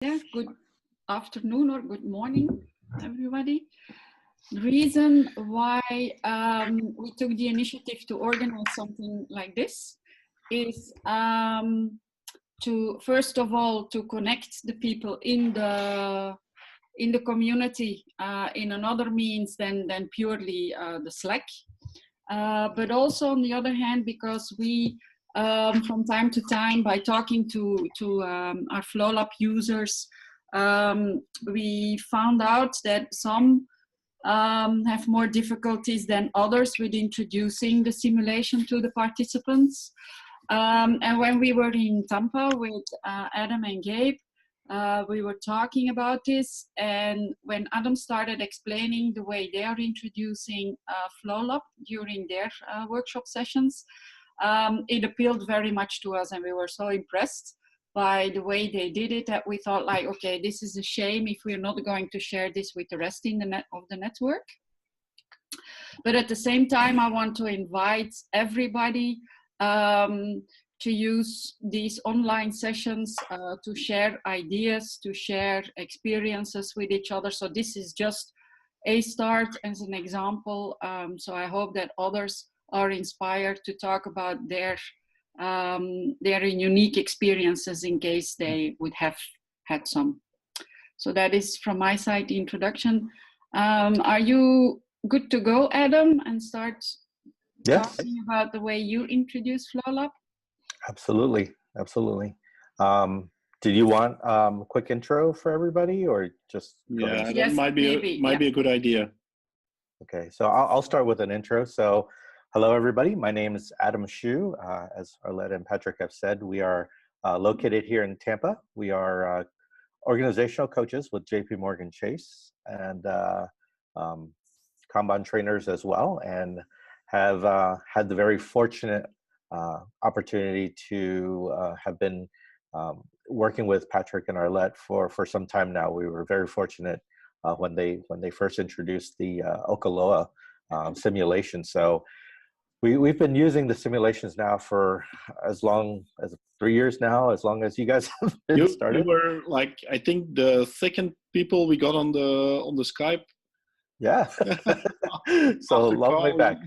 Yeah, good afternoon or good morning, everybody. The reason why we took the initiative to organize something like this is to, first of all, to connect the people in the community in another means than purely the Slack. But also, on the other hand, because we from time to time, by talking to our Flowlab users, we found out that some have more difficulties than others with introducing the simulation to the participants. And when we were in Tampa with Adam and Gabe, we were talking about this, and when Adam started explaining the way they are introducing Flowlab during their workshop sessions, it appealed very much to us, and we were so impressed by the way they did it that we thought, like, okay, this is a shame if we're not going to share this with the rest in of the network. But at the same time, I want to invite everybody to use these online sessions to share ideas, to share experiences with each other. So this is just a start as an example. So I hope that others are inspired to talk about their unique experiences in case they would have had some. So that is from my side the introduction. Are you good to go, Adam, and start talking about the way you introduce Flowlab? Absolutely, absolutely. Did you want a quick intro for everybody, or just that might be a good idea. Okay, so I'll start with an intro. So, hello everybody. My name is Adam Shu. As Arlette and Patrick have said, we are located here in Tampa. We are organizational coaches with JP Morgan Chase and Kanban trainers as well, and have had the very fortunate opportunity to have been working with Patrick and Arlette for some time now. We were very fortunate when they first introduced the Okaloa simulation. So we've been using the simulations now for as long as 3 years now, as long as you guys have been started. You were like, I think, the second people we got on the Skype. Yeah. So a long way back.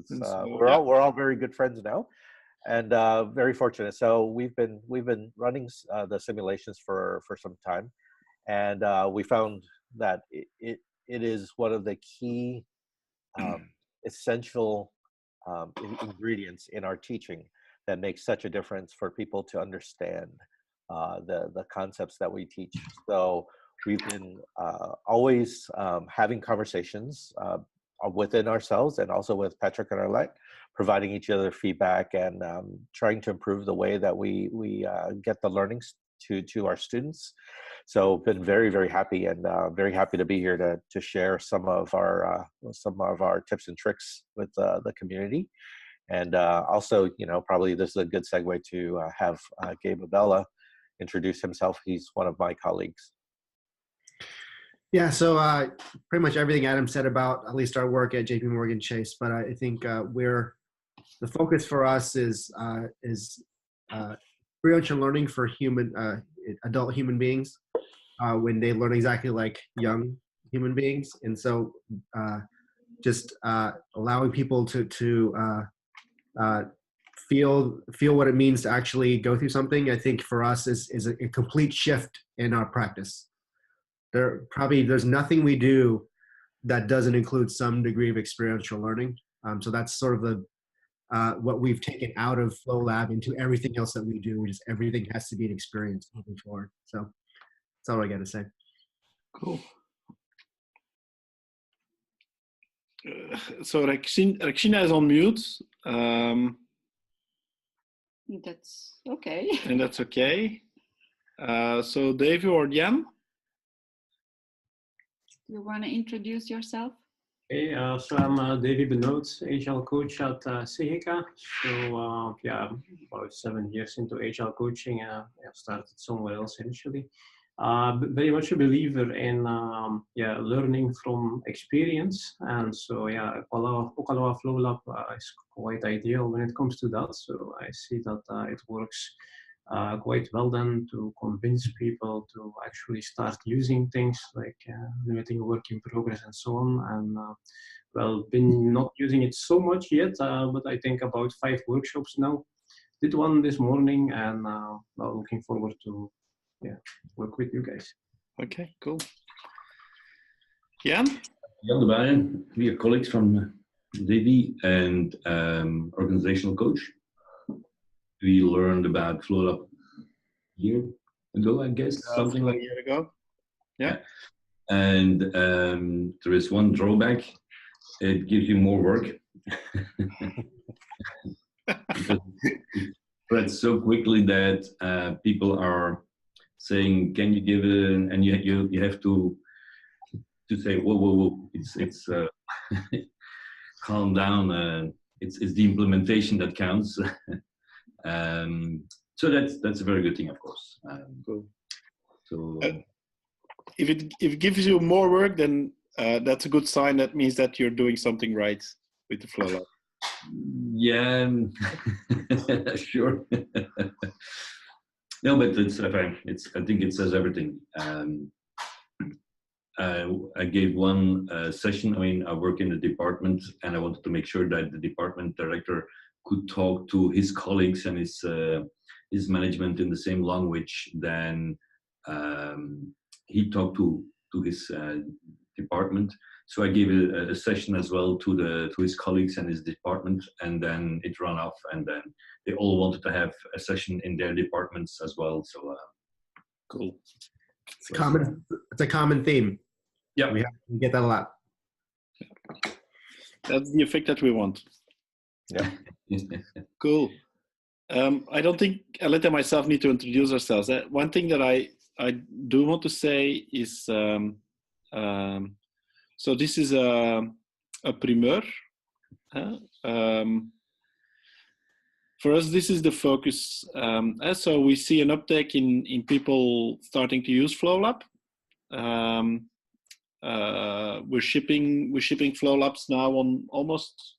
So we're all very good friends now, and very fortunate. So we've been running the simulations for some time, and we found that it is one of the key essential ingredients in our teaching that makes such a difference for people to understand the concepts that we teach. So we've been always having conversations within ourselves and also with Patrick and Arlette, providing each other feedback and trying to improve the way that we get the learnings to our students. So been very, very happy, and very happy to be here to share some of our tips and tricks with the community. And also, probably this is a good segue to have Gabe Abella introduce himself. He's one of my colleagues. Yeah, so pretty much everything Adam said about at least our work at JP Morgan Chase, but I think the focus for us is experiential learning for adult human beings when they learn exactly like young human beings, and so just allowing people to feel what it means to actually go through something, I think for us is a complete shift in our practice. There's nothing we do that doesn't include some degree of experiential learning. So that's sort of the what we've taken out of Flowlab into everything else that we do. Everything has to be an experience moving forward. So that's all I got to say. Cool. So Rekshina is on mute. That's okay. And that's okay. So Davy or Jan? You want to introduce yourself? Okay, so I'm Davy Benoot, agile coach at CEHICA. So about 7 years into agile coaching. I started somewhere else initially. Very much a believer in learning from experience, and so Okaloa Flowlab is quite ideal when it comes to that. So I see that it works quite well done to convince people to actually start using things like limiting work in progress and so on. And well, been not using it so much yet, but I think about 5 workshops now. Did one this morning, and well, looking forward to work with you guys. Okay, cool. Jan? Jan de Bayen, we are colleagues from Davy and organizational coach. We learned about Flowlab a year ago, I guess, something like a year ago. Yeah. And there is one drawback. It gives you more work. Because it spreads so quickly that people are saying, can you give it, and you have to say, whoa, it's calm down. It's the implementation that counts. So that's a very good thing, of course. Cool. So if it gives you more work, then that's a good sign. That means that you're doing something right with the Flowlab. yeah, sure. No, but I think it says everything. I gave one session. I mean, I work in the department, and I wanted to make sure that the department director could talk to his colleagues and his management in the same language than he talked to his department. So I gave a session as well to his colleagues and his department, and then it ran off, and then they all wanted to have a session in their departments as well. So Cool. It's a common theme. yeah, We get that a lot. That's the effect that we want. Yeah. Cool. I don't think Aletta and myself need to introduce ourselves. One thing that I do want to say is, so this is a primeur. For us, this is the focus. So we see an uptake in people starting to use Flowlab. We're shipping Flowlabs now almost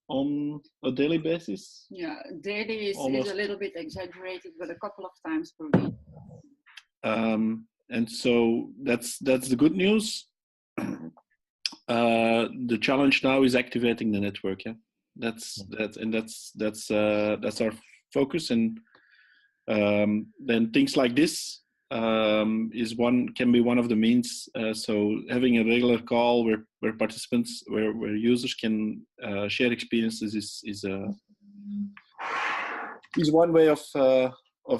on a daily basis. Yeah, daily is a little bit exaggerated, but a couple of times per week. And so that's the good news. The challenge now is activating the network. Yeah, that's our focus. And then things like this can be one of the means. So having a regular call where participants, where users can share experiences is one way of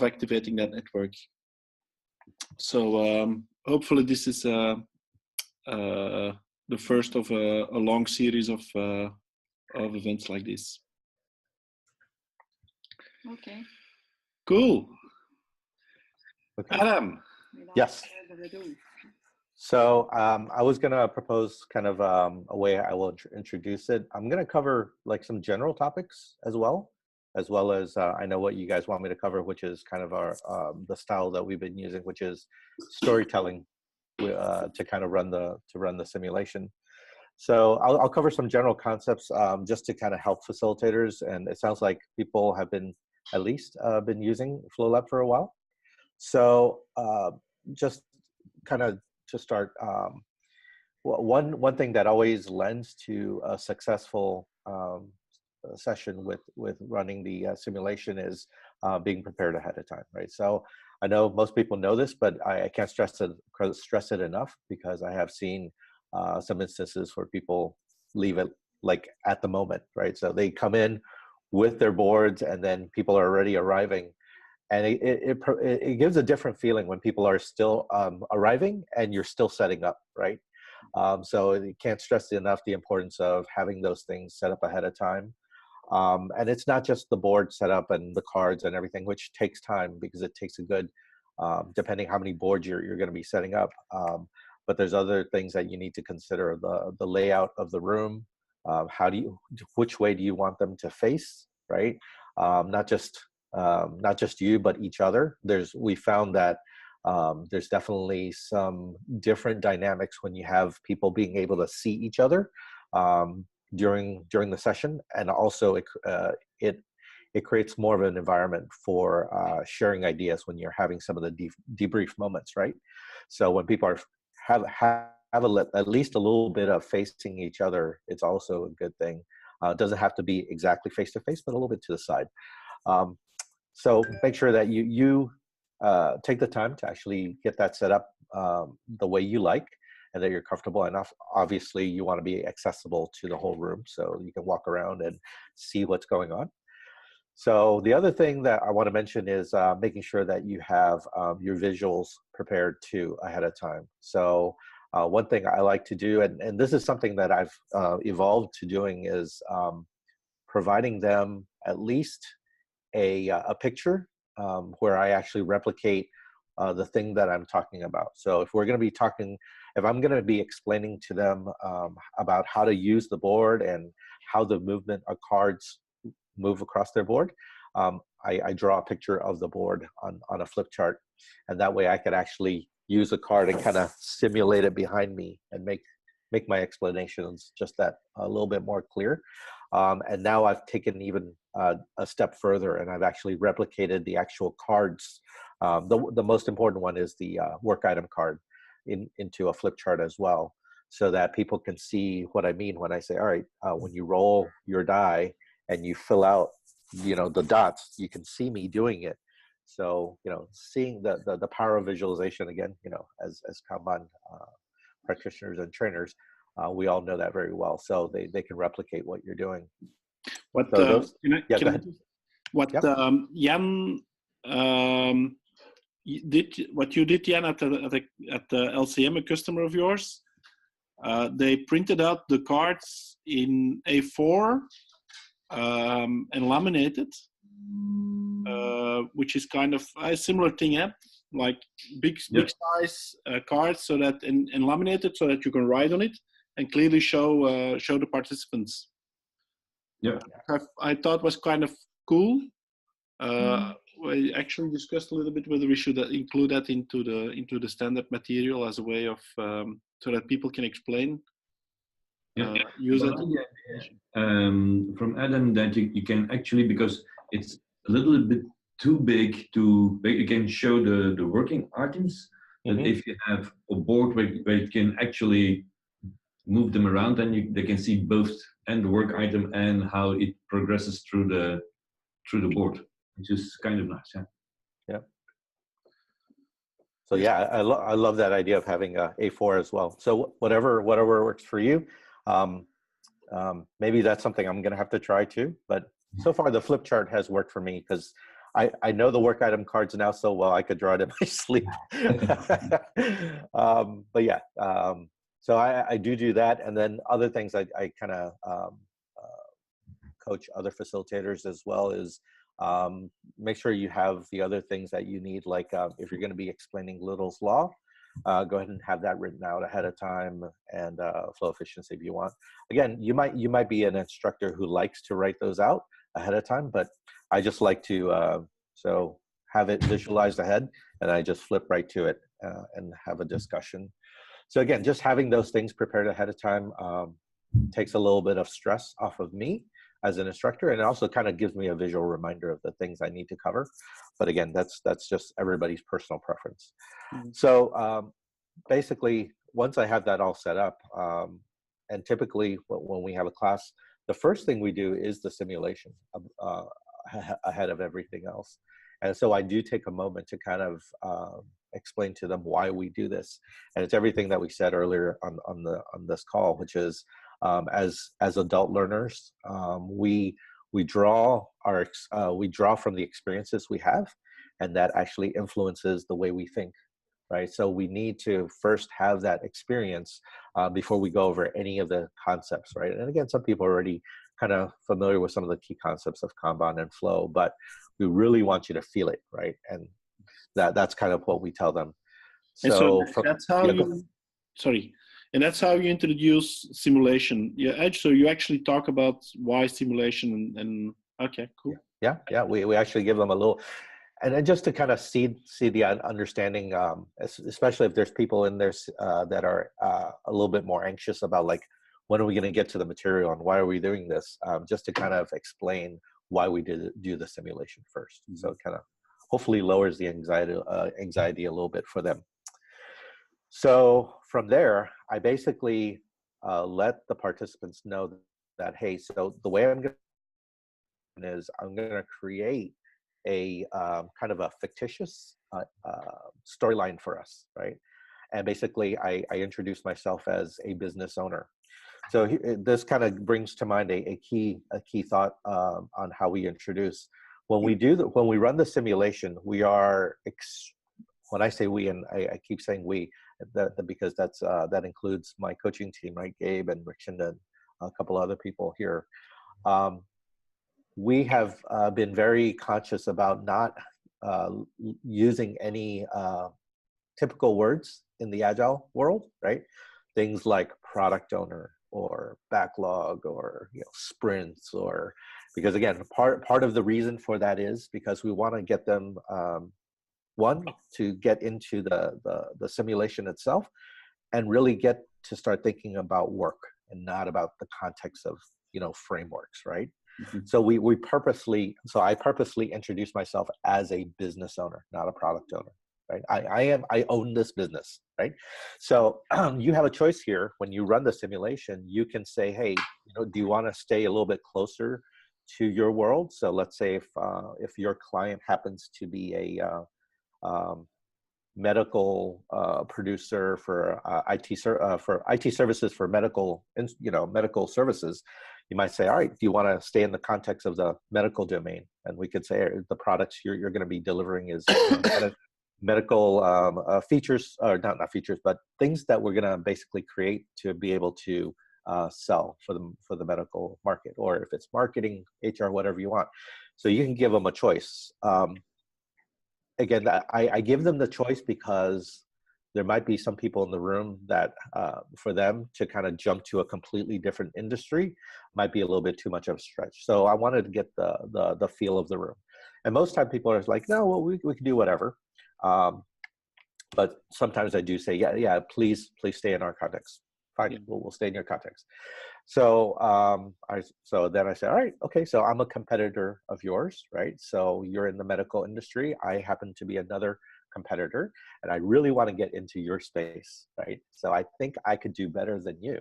activating that network. So hopefully this is the first of a long series of events like this. Okay. Cool. Okay. Adam. Yes. So I was going to propose kind of a way I will introduce it. I'm going to cover like some general topics as well as I know what you guys want me to cover, which is kind of our the style that we've been using, which is storytelling to kind of run the simulation. So I'll cover some general concepts just to kind of help facilitators, and it sounds like people have been at least been using Flowlab for a while. So just kind of to start, one thing that always lends to a successful session with running the simulation is being prepared ahead of time, right? So I know most people know this, but I can't stress it enough, because I have seen some instances where people leave it like at the moment, right? So they come in with their boards, and then people are already arriving, and it gives a different feeling when people are still arriving and you're still setting up, right? So you can't stress enough the importance of having those things set up ahead of time. And it's not just the board set up and the cards and everything, which takes time, because it takes a good, depending how many boards you're going to be setting up. But there's other things that you need to consider: the layout of the room. Which way do you want them to face, right? Not just you, but each other. We found that there's definitely some different dynamics when you have people being able to see each other during the session, and also it it creates more of an environment for sharing ideas when you're having some of the debrief moments, right? So when people are have at least a little bit of facing each other, it's also a good thing. It doesn't have to be exactly face to face, but a little bit to the side. So make sure that you take the time to actually get that set up the way you like, and that you're comfortable enough. Obviously, you want to be accessible to the whole room so you can walk around and see what's going on. So the other thing that I want to mention is making sure that you have your visuals prepared too ahead of time. So one thing I like to do, and this is something that I've evolved to doing, is providing them at least a picture where I actually replicate the thing that I'm talking about. So if we're going to be talking, if I'm going to be explaining to them about how to use the board and how the movement of cards move across their board, I draw a picture of the board on a flip chart, and that way I could actually use a card and kind of simulate it behind me and make my explanations just that a little bit more clear. And now I've taken even a step further, and I've actually replicated the actual cards. The most important one is the work item card into a flip chart as well, so that people can see what I mean when I say, all right, when you roll your die and you fill out, the dots, you can see me doing it. So, seeing the power of visualization, again, as Kanban practitioners and trainers, we all know that very well. So they can replicate what you're doing. What So those, can I, yeah, can go I ahead. just- what Yep. Jan what you did, Jan, at the LCM, a customer of yours? They printed out the cards in A4 and laminated, which is kind of a similar thing, yeah? Like big size cards, so that and laminated so that you can write on it and clearly show the participants. Yeah, I thought was kind of cool. We actually discussed a little bit whether we should include that into the standard material as a way of so that people can explain. Use But it. I think the idea, from Adam, that you can actually, because it's a little bit too big you can show the working items. But if you have a board where you can actually move them around, then they can see both and the work item and how it progresses through the board, which is kind of nice. Yeah. So yeah, I love that idea of having a A4 as well. So whatever works for you. Maybe that's something I'm going to have to try too. But so far, the flip chart has worked for me because I know the work item cards now so well I could draw it in my sleep. But yeah, so I do that, and then other things I kind of coach other facilitators as well is make sure you have the other things that you need, like if you're going to be explaining Little's Law, go ahead and have that written out ahead of time, and flow efficiency if you want. Again, you might be an instructor who likes to write those out ahead of time, but I just like to so have it visualized ahead, and I just flip right to it and have a discussion. So again, just having those things prepared ahead of time takes a little bit of stress off of me as an instructor, and it also kind of gives me a visual reminder of the things I need to cover. But again, that's just everybody's personal preference. So basically, once I have that all set up, and typically when we have a class, the first thing we do is the simulation ahead of everything else. And so I do take a moment to kind of explain to them why we do this. And it's everything that we said earlier on this call, which is as adult learners, we draw from the experiences we have, and that actually influences the way we think, right? So we need to first have that experience before we go over any of the concepts, right? And again, some people are already kind of familiar with some of the key concepts of Kanban and flow, but we really want you to feel it, right? And that's kind of what we tell them. So that's how and that's how you introduce simulation. Yeah, so you actually talk about why simulation and okay, cool. Yeah. We actually give them a little, and then just to kind of see the understanding, especially if there's people in there that are a little bit more anxious about, like, when are we going to get to the material and why are we doing this? Just to kind of explain why we do the simulation first. So it kind of hopefully lowers the anxiety a little bit for them. So from there, I basically let the participants know that, hey, so the way I'm going to create a kind of a fictitious storyline for us, right? And basically, I introduce myself as a business owner. So this kind of brings to mind a key thought on how we introduce. When we run the simulation, we are when I say we, and I keep saying we, because that includes my coaching team, right? Gabe and Richard and a couple other people here. We have been very conscious about not using any typical words in the Agile world, right? Things like product owner or backlog or sprints, or because again, part of the reason for that is because we want to get them one, to get into the simulation itself and really get to start thinking about work and not about the context of frameworks, right? So I purposely introduce myself as a business owner, not a product owner, right? I own this business, right? So you have a choice here. When you run the simulation, you can say, hey, do you want to stay a little bit closer to your world? So let's say if your client happens to be a medical producer for IT services for medical services, you might say, all right, do you want to stay in the context of the medical domain? And we could say the products you're going to be delivering is medical features, or not features, but things that we're going to basically create to be able to sell for the medical market, or if it's marketing, HR, whatever you want. So you can give them a choice. Again, I give them the choice because there might be some people in the room that for them to kind of jump to a completely different industry might be a little bit too much of a stretch. So I wanted to get the feel of the room. And most time people are like, no, well, we can do whatever. But sometimes I do say, yeah, please stay in our context. Fine, we'll stay in your context. So so then I said, all right, okay, so I'm a competitor of yours, right? So you're in the medical industry. I happen to be another competitor, and I really want to get into your space, right? So I think I could do better than you.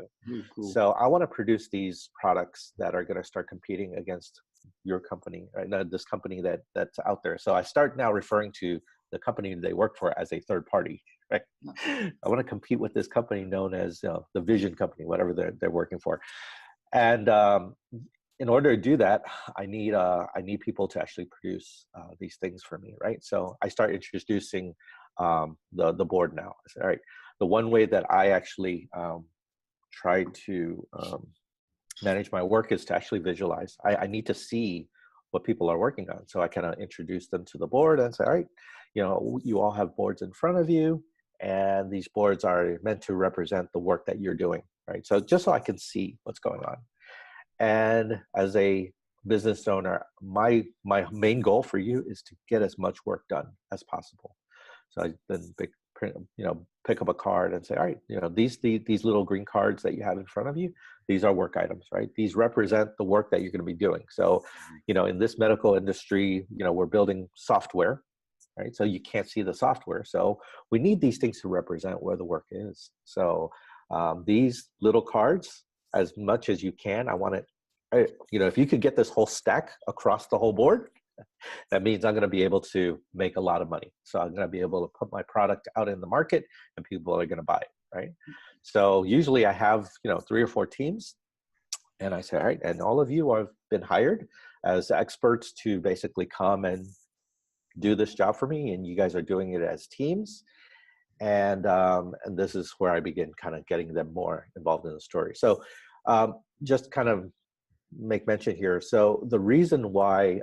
Cool. So I want to produce these products that are going to start competing against your company, right? This company that's out there. So I start now referring to the company they work for as a third party, right? I want to compete with this company known as the Vision Company, whatever they're working for. And in order to do that, I need people to actually produce these things for me, right? So I start introducing the board now. I say, all right, the one way that I actually try to manage my work is to actually visualize. I need to see what people are working on. So I kind of introduce them to the board and say, all right, you all have boards in front of you, and these boards are meant to represent the work that you're doing, right? So just so I can see what's going on. And as a business owner, my main goal for you is to get as much work done as possible. So I then pick up a card and say, all right, these little green cards that you have in front of you, these are work items, right? These represent the work that you're going to be doing. So, in this medical industry, we're building software, right? So you can't see the software. So we need these things to represent where the work is. So these little cards, as much as you can, I want it, if you could get this whole stack across the whole board, that means I'm going to be able to make a lot of money. So I'm going to be able to put my product out in the market and people are going to buy it, right? So usually I have, 3 or 4 teams, and I say, all right, and all of you have been hired as experts to basically come and do this job for me, and you guys are doing it as teams. And this is where I begin kind of getting them more involved in the story. So just kind of make mention here. So the reason why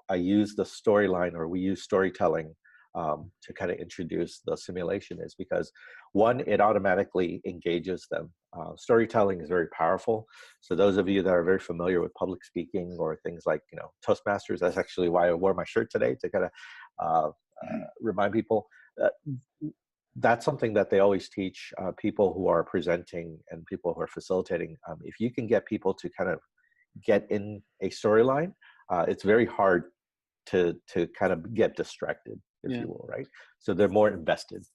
I use the storyline, or we use storytelling to kind of introduce the simulation, is because, one, it automatically engages them. Storytelling is very powerful. So those of you that are very familiar with public speaking or things like, Toastmasters, that's actually why I wore my shirt today, to kind of remind people. That's something that they always teach people who are presenting and people who are facilitating. If you can get people to kind of get in a storyline, it's very hard to kind of get distracted, if you will, right? So they're more invested.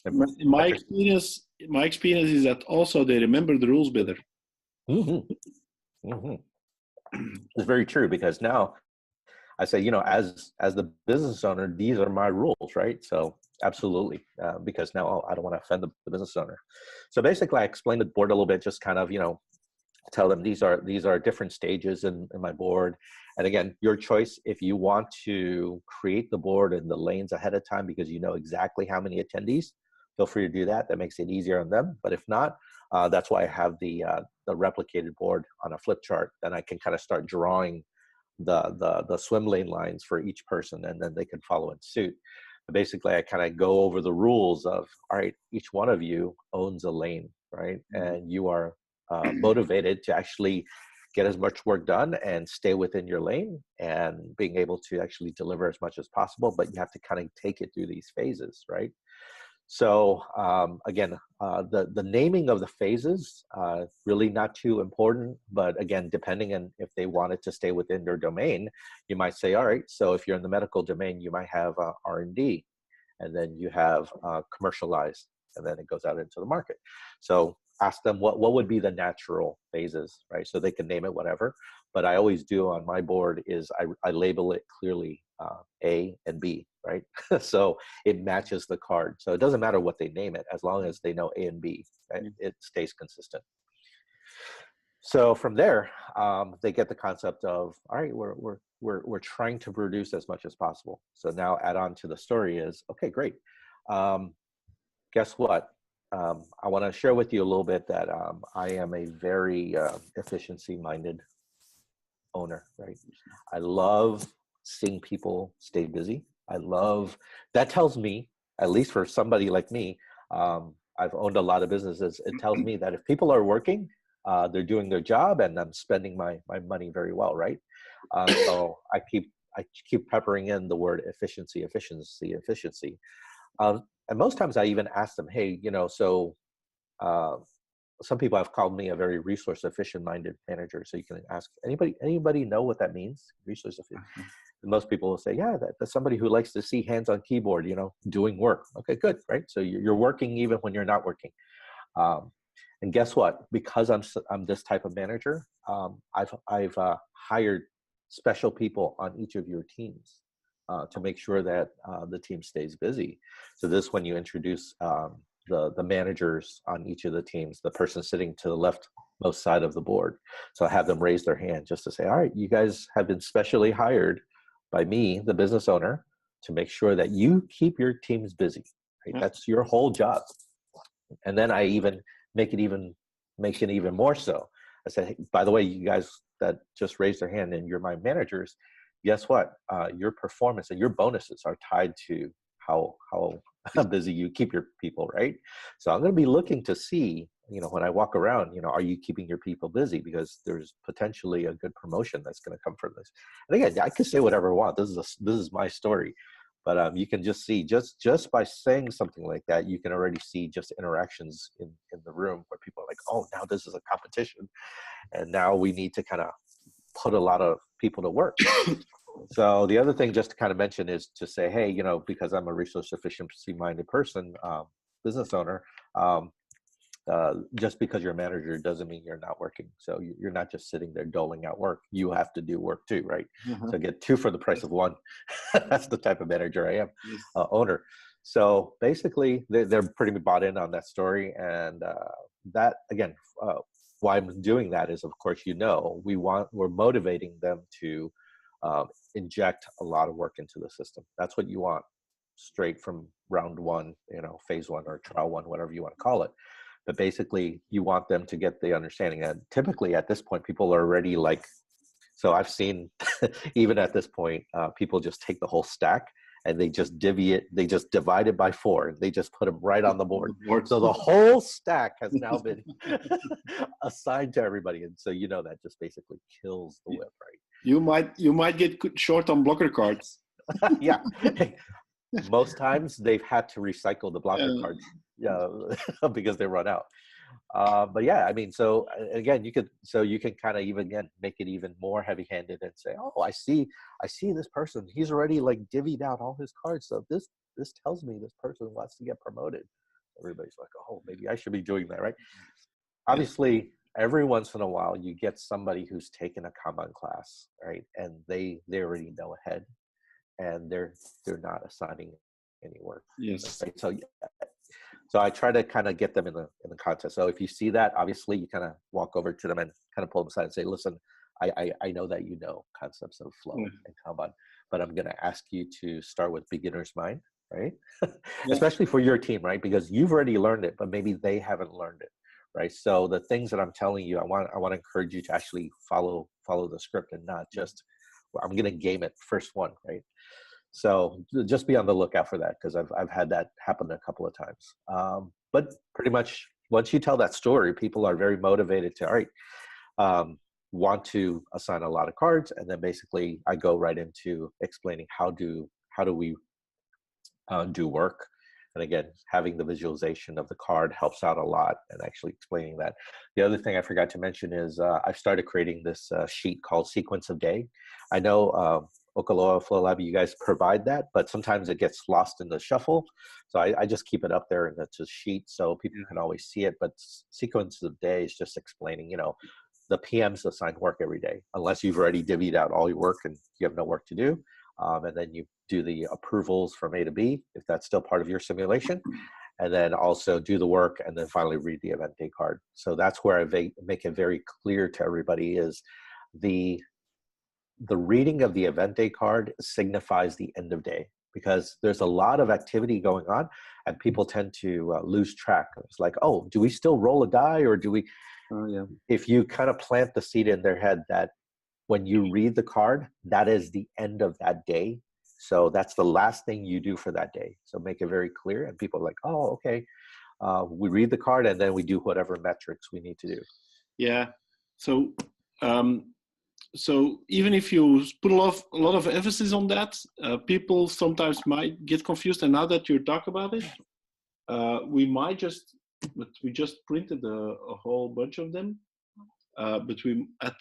My experience is that also they remember the rules better. It's very true, because now I say, as the business owner, these are my rules, right? So absolutely, because now I don't want to offend the business owner. So basically, I explained the board a little bit, just kind of, tell them these are different stages in my board. And again, your choice. If you want to create the board and the lanes ahead of time because you know exactly how many attendees, feel free to do that. That makes it easier on them. But if not, that's why I have the replicated board on a flip chart. Then I can kind of start drawing the swim lane lines for each person, and then they can follow in suit. But basically, I kind of go over the rules of, all right, each one of you owns a lane, right? And you are motivated to actually get as much work done and stay within your lane and being able to actually deliver as much as possible. But you have to kind of take it through these phases, right? So again, the naming of the phases, really not too important, but again, depending on if they wanted to stay within their domain, you might say, all right, so if you're in the medical domain, you might have R&D, and then you have commercialized, and then it goes out into the market. So ask them what would be the natural phases, right? So they can name it whatever, but I always do on my board is I label it clearly A and B, right? So it matches the card. So it doesn't matter what they name it, as long as they know A and B, right? It stays consistent. So from there, they get the concept of, all right, we're trying to produce as much as possible. So now add on to the story is, okay, great. Guess what? I want to share with you a little bit that I am a very efficiency-minded owner, right? I love seeing people stay busy. That tells me, at least for somebody like me, I've owned a lot of businesses. It tells me that if people are working, they're doing their job, and I'm spending my money very well, right? So I keep peppering in the word efficiency. And most times I even ask them, hey, so some people have called me a very resource efficient minded manager. So you can ask anybody know what that means? Resource efficient. Most people will say, yeah, that's somebody who likes to see hands on keyboard, doing work. Okay, good, right? So you're working even when you're not working. And guess what? Because I'm this type of manager, I've hired special people on each of your teams to make sure that the team stays busy. So this, when you introduce the managers on each of the teams, the person sitting to the leftmost side of the board. So I have them raise their hand just to say, all right, you guys have been specially hired by me, the business owner, to make sure that you keep your teams busy. Right? Yeah. That's your whole job. And then I even make it even more so. I said, hey, by the way, you guys that just raised their hand and you're my managers, guess what? Your performance and your bonuses are tied to how busy you keep your people, right? So I'm going to be looking to see, when I walk around, are you keeping your people busy? Because there's potentially a good promotion that's going to come from this. And again, I could say whatever I want. This is my story, but you can just see just by saying something like that, you can already see just interactions in the room where people are like, oh, now this is a competition, and now we need to kind of put a lot of people to work. So the other thing just to kind of mention is to say, hey, because I'm a resource efficiency minded person, business owner, just because you're a manager doesn't mean you're not working. So you're not just sitting there doling out work. You have to do work too, right? So get two for the price of one. That's the type of manager I am, owner. So basically, they're pretty bought in on that story. And that, again, why I'm doing that is, of course, we're motivating them to inject a lot of work into the system. That's what you want straight from round one, phase one or trial one, whatever you want to call it. But basically, you want them to get the understanding. And typically at this point, people are already like, so I've seen even at this point, people just take the whole stack and they just divide it by 4. They just put them right on the board. So the whole stack has now been assigned to everybody. And so, that just basically kills the whip, right? You might get short on blocker cards. Yeah. Most times they've had to recycle the blocker cards because they run out. But yeah, I mean, so again, you can kind of even again make it even more heavy-handed and say, oh, I see this person. He's already like divvied out all his cards. So this tells me this person wants to get promoted. Everybody's like, oh, maybe I should be doing that, right? Obviously, every once in a while, you get somebody who's taken a Kanban class, right, and they already know ahead, and they're not assigning any work. Yes. Right? So I try to kind of get them in the contest. So if you see that, obviously you kind of walk over to them and kind of pull them aside and say, listen, I know that you know concepts of flow and Kanban, but I'm going to ask you to start with beginner's mind, right? Especially for your team, right? Because you've already learned it, but maybe they haven't learned it, right? So the things that I'm telling you, I want to encourage you to actually follow the script and not just, I'm going to game it first one, right? So just be on the lookout for that, because I've had that happen a couple of times. But pretty much once you tell that story, people are very motivated to, all right, want to assign a lot of cards. And then basically I go right into explaining how do we do work. And again, having the visualization of the card helps out a lot, and actually explaining that. The other thing I forgot to mention is I've started creating this sheet called Sequence of Day. I know Okaloa, Flowlab, you guys provide that, but sometimes it gets lost in the shuffle. So I just keep it up there and it's a sheet so people can always see it. But Sequence of Day is just explaining, the PMs assign work every day, unless you've already divvied out all your work and you have no work to do. And then you do the approvals from A to B, if that's still part of your simulation, and then also do the work, and then finally read the event day card. So that's where I make it very clear to everybody is the reading of the event day card signifies the end of day, because there's a lot of activity going on and people tend to lose track. It's like, oh, do we still roll a die, or do we? If you kind of plant the seed in their head that when you read the card, that is the end of that day. So that's the last thing you do for that day. So make it very clear, and people are like, oh, okay. We read the card and then we do whatever metrics we need to do. Yeah. So so even if you put a lot of emphasis on that, people sometimes might get confused. And now that you talk about it, we just printed a whole bunch of them. But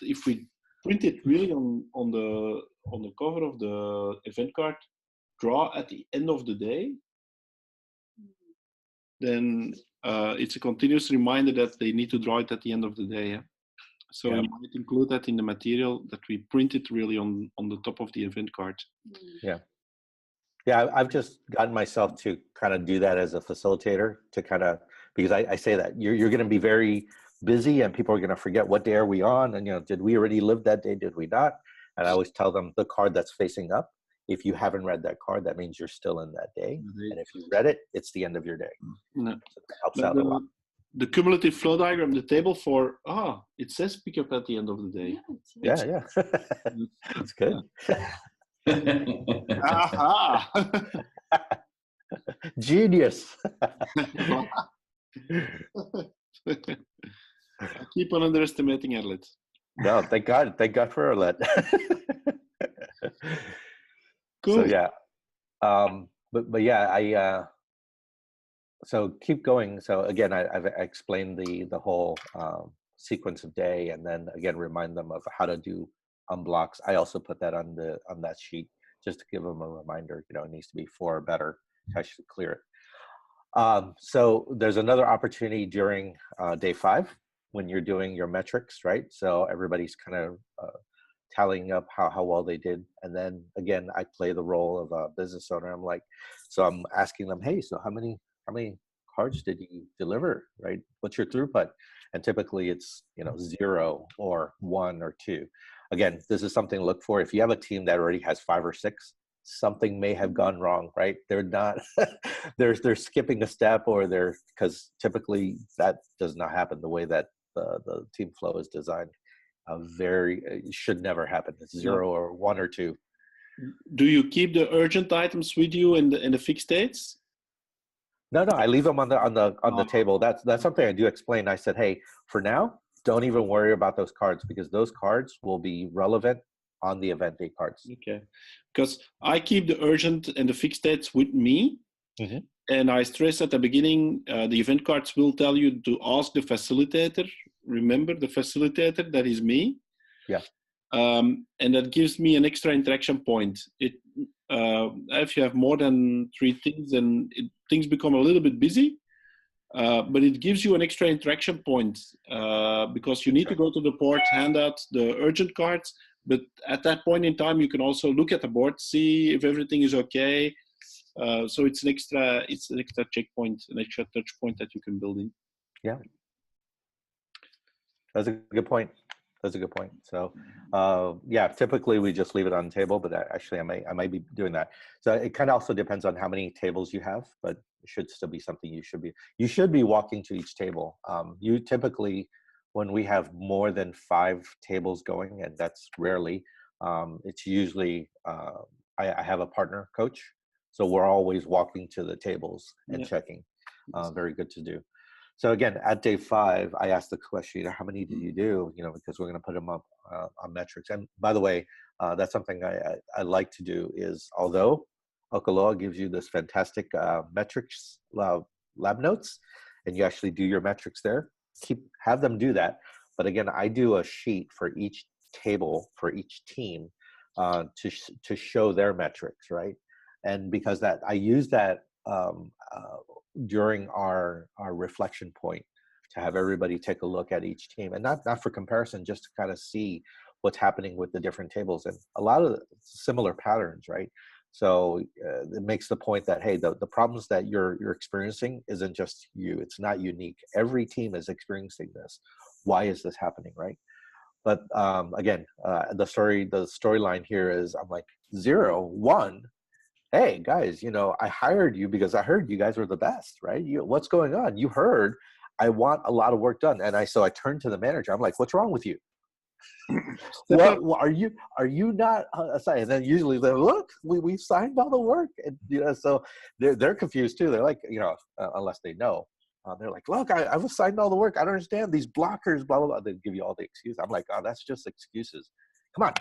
if we print it really on the cover of the event card, draw at the end of the day, then it's a continuous reminder that they need to draw it at the end of the day. Yeah? So we might include that in the material, that we print it really on the top of the event card. Yeah, I've just gotten myself to kind of do that as a facilitator, to kind of, because I say that you're going to be very busy and people are going to forget what day are we on, and did we already live that day, did we not? And I always tell them the card that's facing up, if you haven't read that card, that means you're still in that day. And if you read it, it's the end of your day. So that helps out a lot. The cumulative flow diagram, the table for, it says pick up at the end of the day. Yeah. That's good. Aha! Genius. I keep on underestimating Erlet. No, thank God for Erlet. Cool. So yeah, but yeah, so keep going. So again, I've explained the whole sequence of day, and then again remind them of how to do unblocks. I also put that on that sheet just to give them a reminder. It needs to be 4 or better. I should clear it. So there's another opportunity during day 5 when you're doing your metrics, right? So everybody's kind of tallying up how well they did, and then again I play the role of a business owner. I'm like, so I'm asking them, hey, so how many cards did you deliver, right? What's your throughput? And typically it's 0 or 1 or 2. Again, this is something to look for. If you have a team that already has 5 or 6, something may have gone wrong, right? They're not they're skipping a step, or because typically that does not happen the way that the team flow is designed. It should never happen. It's 0 or 1 or 2. Do you keep the urgent items with you in the fixed states? No, I leave them on the table. That's something I do explain. I said, hey, for now, don't even worry about those cards, because those cards will be relevant on the event day cards. Okay, because I keep the urgent and the fixed states with me, And I stress at the beginning, the event cards will tell you to ask the facilitator. Remember, the facilitator, that is me. Yeah. And that gives me an extra interaction point. If you have more than 3 things, then things become a little bit busy. But it gives you an extra interaction point because you need to go to the board, hand out the urgent cards. But at that point in time, you can also look at the board, see if everything is okay. So it's an extra checkpoint, an extra touch point that you can build in. Yeah, that's a good point. That's a good point. So, yeah, typically we just leave it on the table, but actually I might be doing that. So it kind of also depends on how many tables you have, but it should still be something you should be walking to each table. You typically, when we have more than 5 tables going, and that's rarely, it's usually, I have a partner coach. So we're always walking to the tables and checking. Very good to do. So again, at day 5, I asked the question, how many did you do? Because we're going to put them up on metrics. And by the way, that's something I like to do is, although Okaloa gives you this fantastic metrics lab notes, and you actually do your metrics there, have them do that. But again, I do a sheet for each table, for each team to show their metrics, right? And because I use that during our reflection point to have everybody take a look at each team, and not for comparison, just to kind of see what's happening with the different tables and a lot of similar patterns, right? So it makes the point that, hey, the problems that you're experiencing isn't just you. It's not unique. Every team is experiencing this. Why is this happening, right? But again, the storyline here is, I'm like, 0, 1. Hey guys, I hired you because I heard you guys were the best, right? What's going on? You heard I want a lot of work done. And so I turned to the manager. I'm like, what's wrong with you? What are you not assigned? And then usually they're, look, we signed all the work. And so they're confused too. They're like, unless they know. They're like, look, I was signed all the work. I don't understand these blockers, blah, blah, blah. They give you all the excuses. I'm like, oh, that's just excuses. Come on.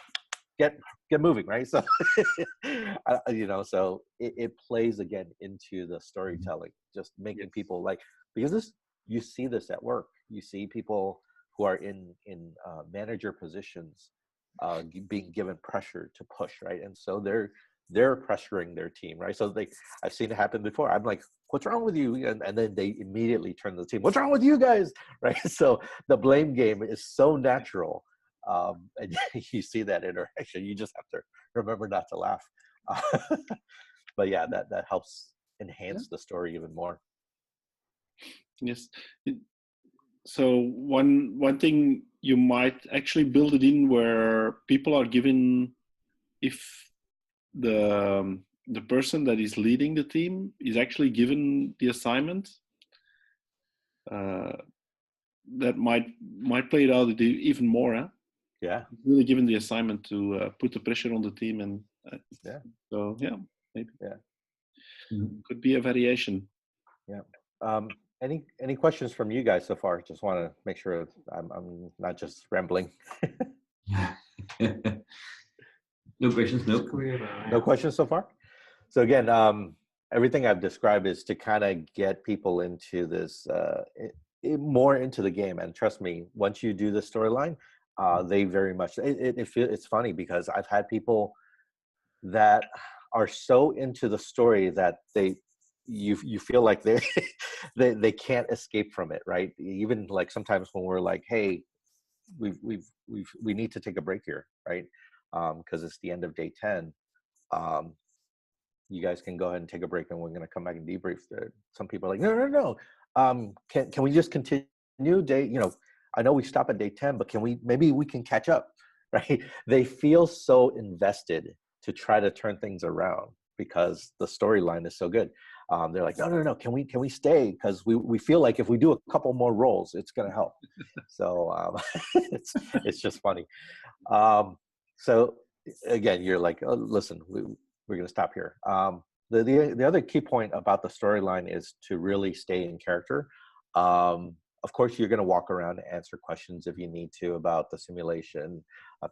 Get moving, right? So so it plays again into the storytelling, just making people like, because you see this at work. You see people who are in manager positions being given pressure to push, right? And so they're pressuring their team, right? So I've seen it happen before. I'm like, what's wrong with you? And then they immediately turn to the team, what's wrong with you guys, right? So the blame game is so natural. And you see that interaction. You just have to remember not to laugh. But yeah, that helps enhance the story even more. Yes. So one thing, you might actually build it in where people are given, if the person that is leading the team is actually given the assignment, that might play it out even more. Huh? Yeah, really given the assignment to put the pressure on the team, and so maybe could be a variation. Yeah. Any questions from you guys so far? Just want to make sure I'm not just rambling. No questions. No. No questions so far. So again, everything I've described is to kind of get people into this more into the game. And trust me, once you do the storyline, they very much, it's funny because I've had people that are so into the story that you feel like they can't escape from it, right? Even like sometimes when we're like, hey, we need to take a break here, right? Because it's the end of day 10. You guys can go ahead and take a break, and we're going to come back and debrief. Some people are like, no. Can we just continue day? I know we stop at day 10, but maybe we can catch up, right? They feel so invested to try to turn things around because the storyline is so good. They're like, no. Can we stay? Because we feel like if we do a couple more rolls, it's going to help. So it's just funny. So again, you're like, oh, listen, we're going to stop here. The other key point about the storyline is to really stay in character. of course, you're going to walk around and answer questions if you need to about the simulation.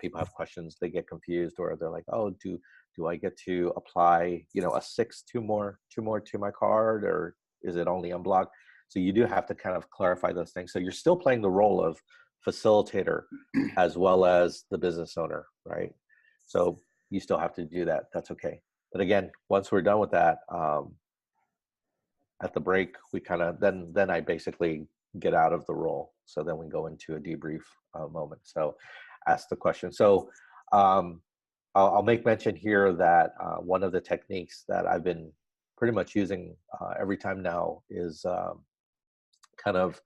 People have questions, they get confused, or they're like, oh, do I get to apply, a 6, two more to my card, or is it only unblocked? So you do have to kind of clarify those things. So you're still playing the role of facilitator as well as the business owner, right? So you still have to do that. That's okay. But again, once we're done with that, at the break, we kind of, then I basically get out of the role. So then we go into a debrief moment. So ask the question. So I'll make mention here that one of the techniques that I've been pretty much using every time now is kind of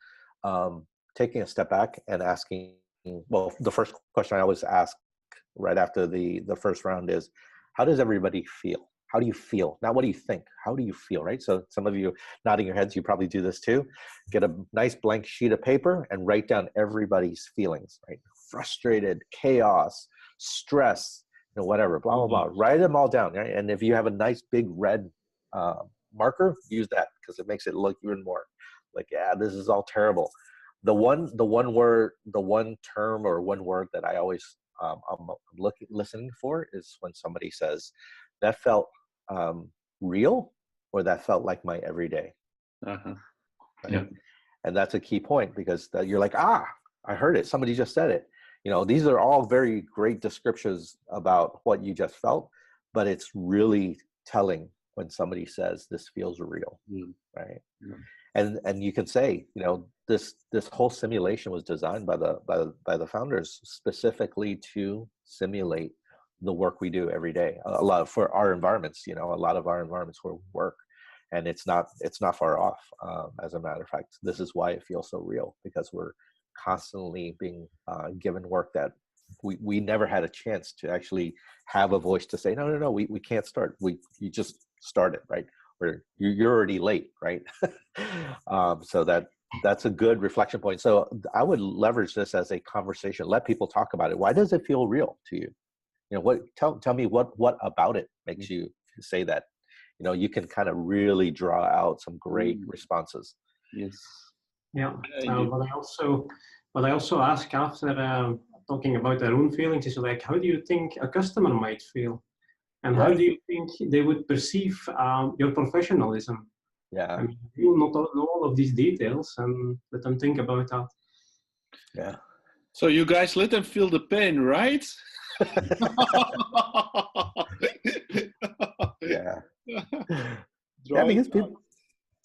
taking a step back and asking, well, the first question I always ask right after the first round is, how does everybody feel? How do you feel? Not what do you think? How do you feel, right? So some of you nodding your heads, you probably do this too. Get a nice blank sheet of paper and write down everybody's feelings, right? Frustrated, chaos, stress, whatever, blah, blah, blah. Write them all down, right? And if you have a nice big red marker, use that because it makes it look even more like, yeah, this is all terrible. The one term or one word that I always I'm listening for is when somebody says, that felt real, or that felt like my everyday. Uh-huh. Right? Yeah. And that's a key point, because you're like, I heard it. Somebody just said it. These are all very great descriptions about what you just felt, but it's really telling when somebody says this feels real, right? And you can say, this whole simulation was designed by the founders specifically to simulate the work we do every day. A lot for our environments, a lot of our environments where we work, and it's not far off. As a matter of fact, this is why it feels so real, because we're constantly being given work that we never had a chance to actually have a voice to say, no, we can't start. You just started, right? Or you're already late, right? So that's a good reflection point. So I would leverage this as a conversation. Let people talk about it. Why does it feel real to you? Tell me what about it makes you say that. You can kind of really draw out some great responses. Yes. Yeah. But I also ask after talking about their own feelings is like, how do you think a customer might feel? And how do you think they would perceive your professionalism? Yeah. I mean, you will not know all of these details, and let them think about that. Yeah. So you guys let them feel the pain, right? Yeah. Yeah, because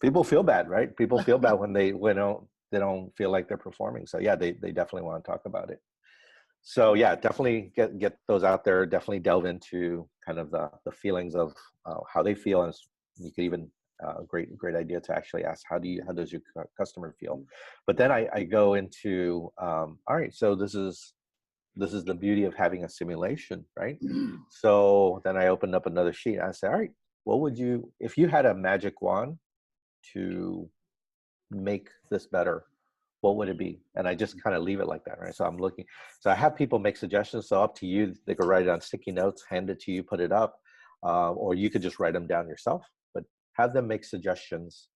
people feel bad, right? People feel bad when they don't feel like they're performing. So yeah, they definitely want to talk about it. So yeah, definitely get those out there. Definitely delve into kind of the feelings of how they feel, and you could even great idea to actually ask how does your customer feel. But then I go into all right, so this is the beauty of having a simulation, right? So then I opened up another sheet and I said, all right, what would you, if you had a magic wand to make this better, what would it be? And I just kind of leave it like that, right? So I'm looking, so I have people make suggestions. So up to you, they could write it on sticky notes, hand it to you, put it up, or you could just write them down yourself, but have them make suggestions.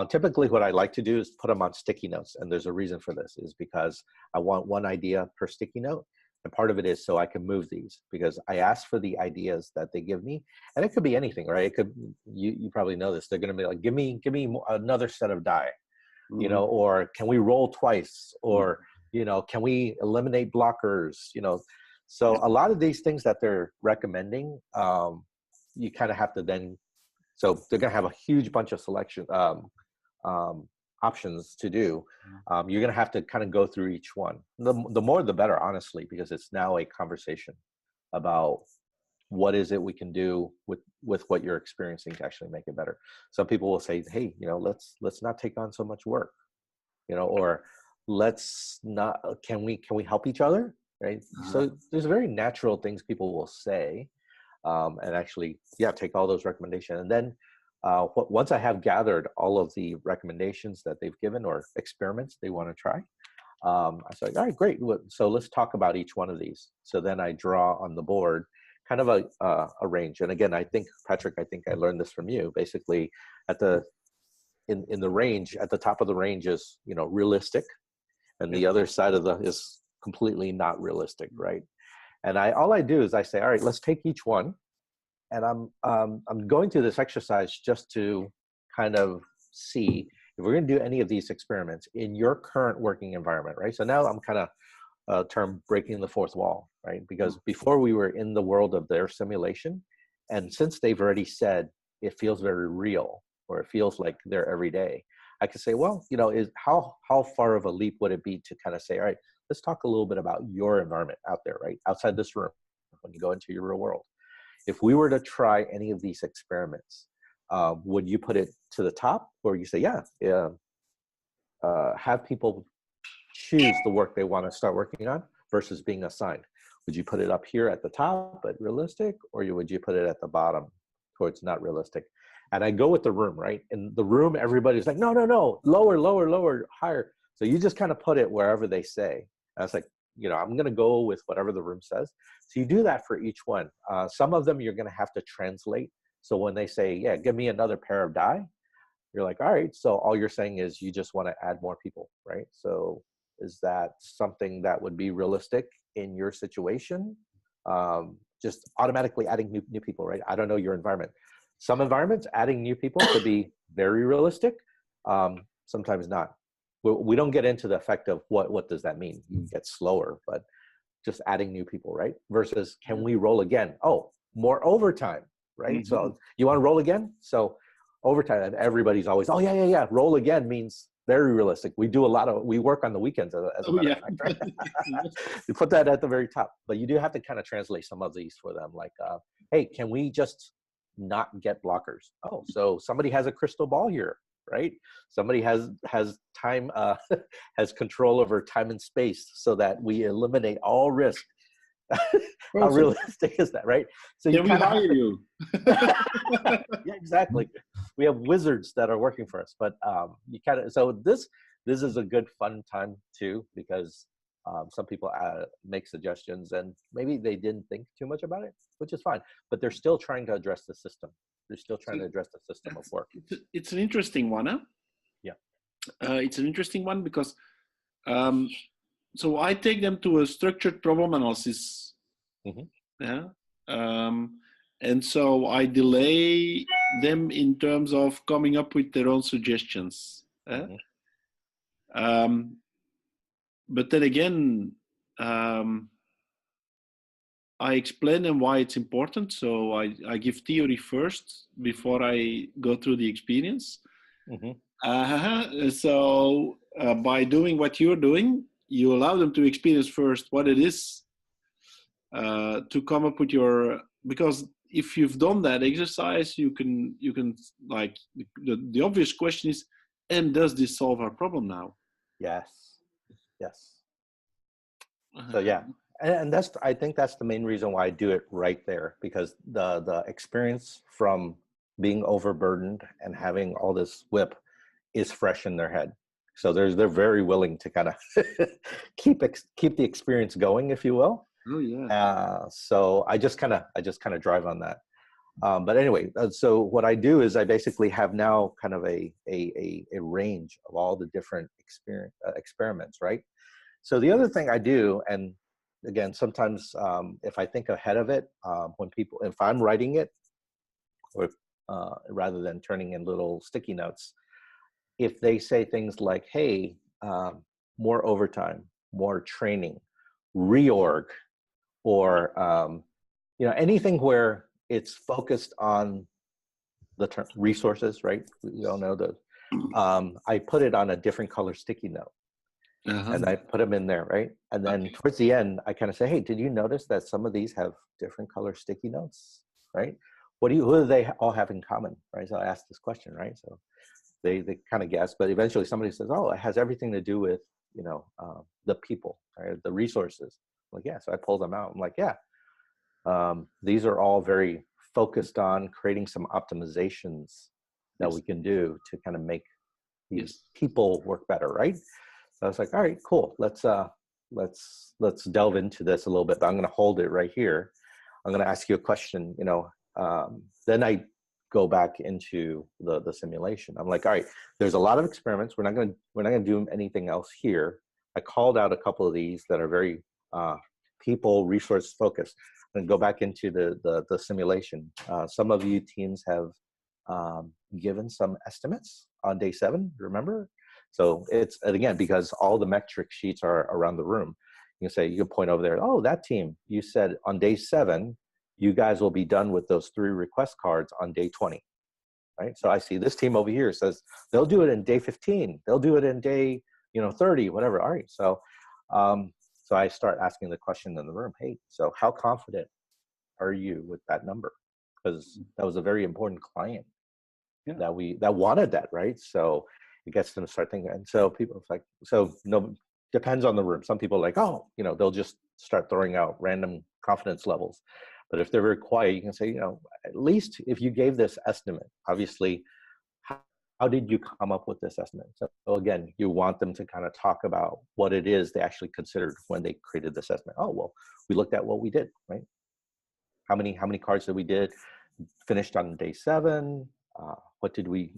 Typically what I like to do is put them on sticky notes. And there's a reason for this, is because I want one idea per sticky note. And part of it is so I can move these, because I ask for the ideas that they give me, and it could be anything, right? It could, you probably know this. They're going to be like, give me another set of die, or can we roll twice, or, can we eliminate blockers, so a lot of these things that they're recommending, you kind of have to then, so they're going to have a huge bunch of selection options to do. You're going to have to kind of go through each one. The more, the better, honestly, because it's now a conversation about what is it we can do with what you're experiencing to actually make it better. Some people will say, hey, let's not take on so much work, or let's not, can we help each other, right? So there's very natural things people will say, and actually, take all those recommendations. And then once I have gathered all of the recommendations that they've given or experiments they want to try, I say, all right, great. So let's talk about each one of these. So then I draw on the board kind of a range. And again, I think, Patrick, I learned this from you. Basically, at the in the range, at the top of the range is, you know, realistic, and the other side of the is completely not realistic, right? And all I do is I say, all right, let's take each one, and I'm going through this exercise just to kind of see if we're going to do any of these experiments in your current working environment, right? So now I'm kind of term breaking the fourth wall, right? Because before we were in the world of their simulation, and since they've already said it feels very real, or it feels like they're every day, I could say, well, you know, how far of a leap would it be to kind of say, all right, let's talk a little bit about your environment out there, right? Outside this room, when you go into your real world. If we were to try any of these experiments, would you put it to the top, or you say, have people choose the work they want to start working on versus being assigned? Would you put it up here at the top at realistic, or would you put it at the bottom towards not realistic? And I go with the room, right? In the room, everybody's like, no, lower, higher. So you just kind of put it wherever they say. And I was like, you know, I'm going to go with whatever the room says. So you do that for each one. Some of them you're going to have to translate. So when they say, yeah, give me another pair of die, you're like, all right. So all you're saying is you just want to add more people, right? So is that something that would be realistic in your situation? Just automatically adding new people, right? I don't know your environment. Some environments, adding new people could be very realistic. Sometimes not. We don't get into the effect of what does that mean. You get slower, but just adding new people, right? Versus, can we roll again? Oh, more overtime, right? Mm-hmm. So you want to roll again? So overtime, and everybody's always, oh yeah. Roll again means very realistic. We work on the weekends as a matter of fact, right? You put that at the very top, but you do have to kind of translate some of these for them. Like, hey, can we just not get blockers? Oh, so somebody has a crystal ball here, right? Somebody has time, has control over time and space, so that we eliminate all risk. How realistic is that, right? So you kind of hire you. Yeah, exactly. We have wizards that are working for us, but you kind of, so this is a good fun time too, because some people make suggestions and maybe they didn't think too much about it, which is fine, but they're still trying to address the system. They're still trying to address the system of work. It's an interesting one, huh? Yeah. It's an interesting one because so I take them to a structured problem analysis. Mm-hmm. Yeah. And so I delay them in terms of coming up with their own suggestions. Mm-hmm. But then again, I explain them why it's important. So I give theory first before I go through the experience. Mm-hmm. So by doing what you're doing, you allow them to experience first what it is, to come up with your, because if you've done that exercise, you can like, the obvious question is, and does this solve our problem now? Yes. So yeah, and I think that's the main reason why I do it right there, because the experience from being overburdened and having all this whip is fresh in their head. So they're very willing to kind of keep the experience going, if you will. Oh yeah. So I just kind of drive on that. But anyway, so what I do is I basically have now kind of a range of all the different experiments, right? So the other thing I do, and again, sometimes if I think ahead of it, if I'm writing it, or rather than turning in little sticky notes, if they say things like, hey, more overtime, more training, reorg, or anything where it's focused on the term resources, right? We all know those. I put it on a different color sticky note. Uh-huh. And I put them in there, right? And then towards the end, I kind of say, hey, did you notice that some of these have different color sticky notes, right? Who do they all have in common, right? So I asked this question, right? So they kind of guess, but eventually somebody says, oh, it has everything to do with, the people, right? The resources. I'm like, yeah. So I pull them out. I'm like, yeah, these are all very focused on creating some optimizations that we can do to kind of make these people work better, right? So I was like, all right, cool. Let's delve into this a little bit. But I'm going to hold it right here. I'm going to ask you a question. Then I go back into the simulation. I'm like, all right, there's a lot of experiments. We're not gonna do anything else here. I called out a couple of these that are very people resource focused, and go back into the simulation. Some of you teams have given some estimates on day 7. Remember? So it's, and again, because all the metric sheets are around the room, you can say, you can point over there. Oh, that team, you said on day 7, you guys will be done with those 3 request cards on day 20, right? So I see this team over here says they'll do it in day 15. They'll do it in day, 30, whatever. All right. So, so I start asking the question in the room, hey, so how confident are you with that number? Because that was a very important client that wanted that, right? So it gets them to start thinking. And so people like, so no, depends on the room. Some people are like, oh, they'll just start throwing out random confidence levels. But if they're very quiet, you can say, at least if you gave this estimate, obviously, how did you come up with this estimate? So again, you want them to kind of talk about what it is they actually considered when they created this estimate. Oh, well, we looked at what we did, right? How many cards did we did? Finished on day 7. What did we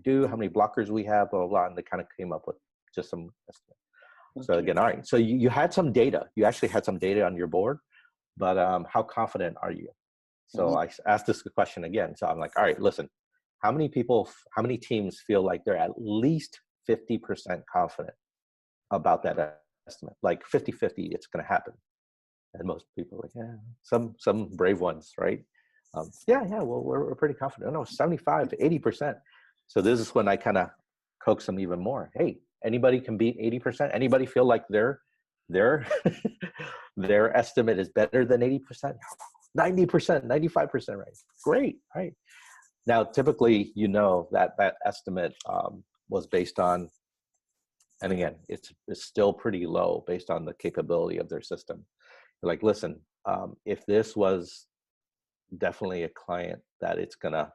do? How many blockers we have? Blah, blah, blah. And they kind of came up with just some estimate. Okay. So again, all right. So you had some data. You actually had some data on your board, but how confident are you? So I asked this question again. So I'm like, all right, listen, how many teams feel like they're at least 50% confident about that estimate? Like 50-50, it's going to happen. And most people are like, yeah, some brave ones, right? Well, we're pretty confident. No, 75 to 80%. So this is when I kind of coax them even more. Hey, anybody can beat 80%? Anybody feel like their their estimate is better than 80%? 90%, 95%, right? Great, right? Now, typically, that estimate was based on, and again, it's still pretty low based on the capability of their system. They're like, listen, if this was definitely a client that it's gonna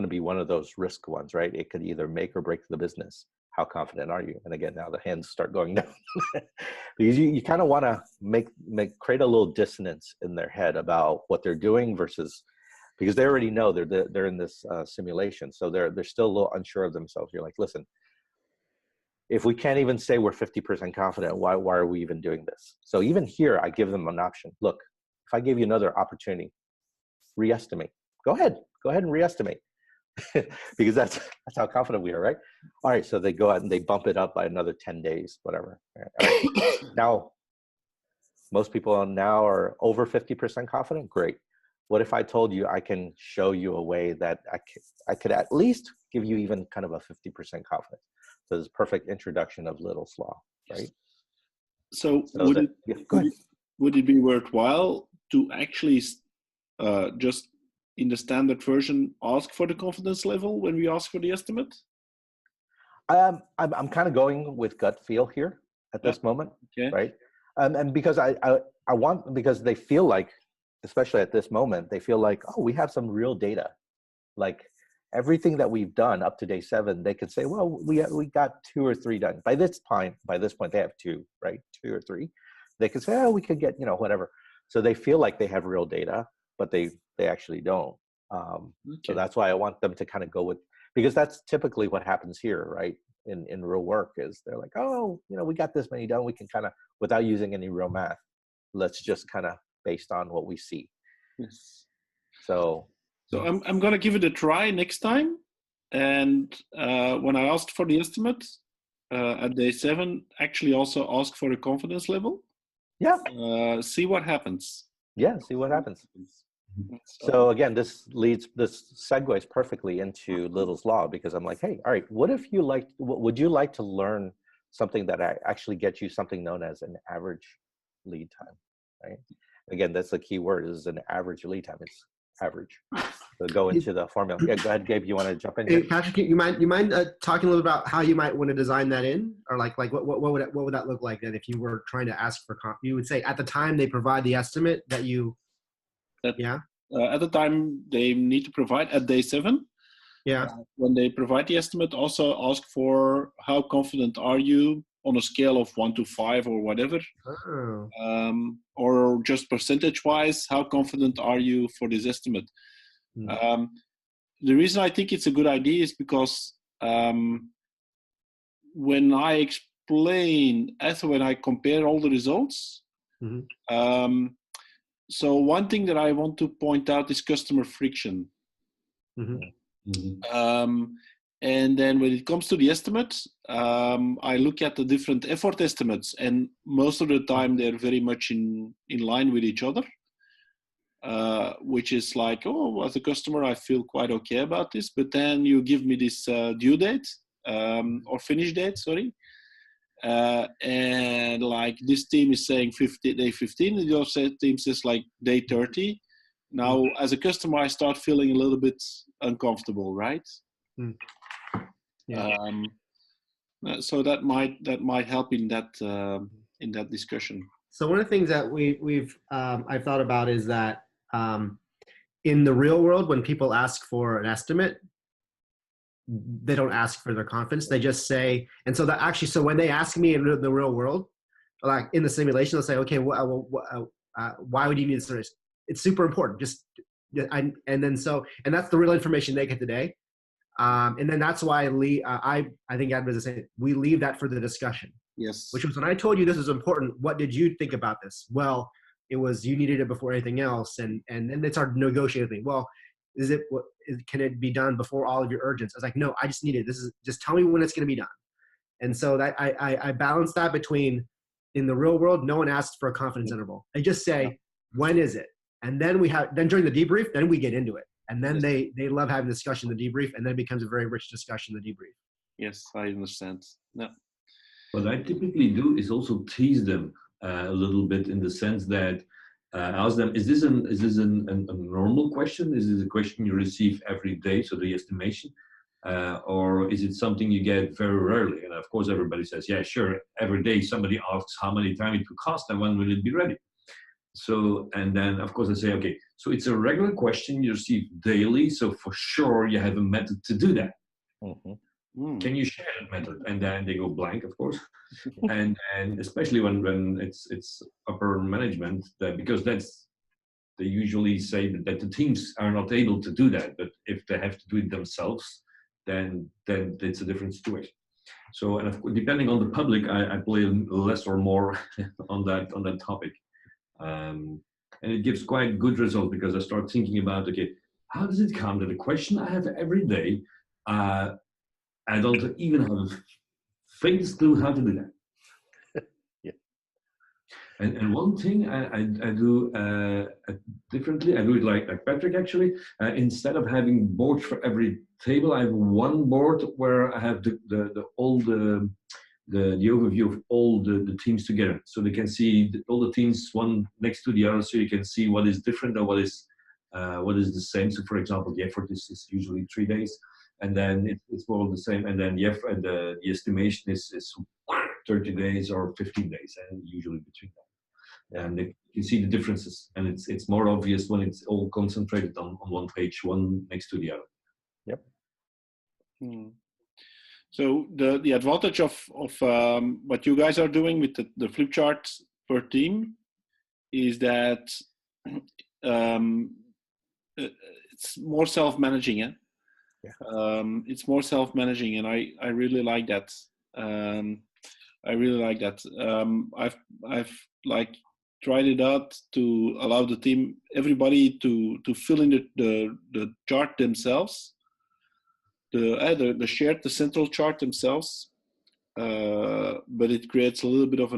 be one of those risk ones, right? It could either make or break the business. How confident are you? And again, now the hands start going down because you kind of want to create a little dissonance in their head about what they're doing versus, because they already know they're in this simulation, so they're still a little unsure of themselves. You're like, listen, if we can't even say we're 50% confident, why are we even doing this? So even here, I give them an option. Look, if I gave you another opportunity, re-estimate. Go ahead and re-estimate. Because that's how confident we are, right? All right, so they go out and they bump it up by another 10 days, whatever. Right. Now, most people now are over 50% confident. Great. What if I told you I can show you a way that I could at least give you even kind of a 50% confidence? So this is perfect introduction of Little's Law, right? So would it be worthwhile to actually just in the standard version ask for the confidence level when we ask for the estimate? I'm kind of going with gut feel here at this moment, right? And because I want, because they feel like, especially at this moment, they feel like, oh, we have some real data. Like everything that we've done up to day 7, they could say, well, we got 2 or 3 done. By this point, they have 2, right? 2 or 3. They could say, oh, we could get, whatever. So they feel like they have real data, but they actually don't. So that's why I want them to kind of go with, because that's typically what happens here, right? In real work is they're like, oh, we got this many done. We can kind of, without using any real math, let's just kind of based on what we see. Yes. So I'm going to give it a try next time. And when I asked for the estimate at day 7, actually also ask for a confidence level. Yeah. See what happens. Yeah, see what happens. So again, this segues perfectly into Little's Law, because I'm like, hey, all right, what if would you like to learn something that actually gets you something known as an average lead time, right? Again, that's the key word, is an average lead time. It's average. So go into the formula. Yeah, go ahead, Gabe. You want to jump in? Hey, Patrick, you mind talking a little about how you might want to design that in, or like what would that look like then if you were trying to ask for you would say at the time they provide the estimate that you. At the time they need to provide at day 7. Yeah. When they provide the estimate, also ask for how confident are you on a scale of 1 to 5 or whatever. Oh. Or just percentage-wise, how confident are you for this estimate? the reason I think it's a good idea is because when I explain, when I compare all the results, so one thing that I want to point out is customer friction. And then when it comes to the estimates, I look at the different effort estimates, and most of the time they're very much in line with each other, which is like, oh, as a customer, I feel quite okay about this. But then you give me this due date or finish date, sorry. And like this team is saying day 15, and the other team says like day 30. Now, as a customer, I start feeling a little bit uncomfortable, right? Yeah. So that might help in that discussion. So one of the things that I've thought about is that in the real world, when people ask for an estimate, they don't ask for their confidence. They just say, and so that actually, so when they ask me in the real world, like in the simulation, they'll say, okay, why would you need this? It's super important. And that's the real information they get today. And then that's why I think Ed was saying, we leave that for the discussion. Yes. Which was when I told you this is important, what did you think about this? Well, it was you needed it before anything else. And then it's our negotiating thing. Well, can it be done before all of your urgents? I was like, no, I just need it. Just tell me when it's going to be done. And so that I balance that between, in the real world, no one asks for a confidence interval. They just say, when is it? And then then during the debrief, then we get into it. And then they love having discussion, the debrief, and then it becomes a very rich discussion, the debrief. Yes, I understand. Yeah. What I typically do is also tease them a little bit, in the sense that ask them, is this a normal question? Is this a question you receive every day, so the estimation? Or is it something you get very rarely? And of course, everybody says, yeah, sure. Every day somebody asks how many times it will cost and when will it be ready? So, and then of course I say, okay, so it's a regular question you receive daily. So for sure you have a method to do that. Can you share that method? And then they go blank, of course. and especially when it's upper management, because they usually say that the teams are not able to do that. But if they have to do it themselves, then it's a different situation. So, and of course, depending on the public, I play less or more on that topic. And it gives quite good results, because I start thinking about, okay, how does it come that a question I have every day, I don't even have a faintest clue how to do that. Yeah. And one thing I do differently, I do it like Patrick actually. Instead of having boards for every table, I have one board where I have the overview of all the teams together, so they can see all the teams one next to the other, so you can see what is different and what is the same. So for example, the effort is usually 3 days, and then it's more the same, and then the estimation is 30 days or 15 days, and usually between that. And you see the differences, and it's more obvious when it's all concentrated on one page, one next to the other. Yep. So the advantage of what you guys are doing with the flip charts per team is that it's more self-managing. Yeah? It's more self-managing, and I really like that. I really like that. I've like tried it out to allow the team, everybody to fill in the chart themselves. The central chart themselves, but it creates a little bit of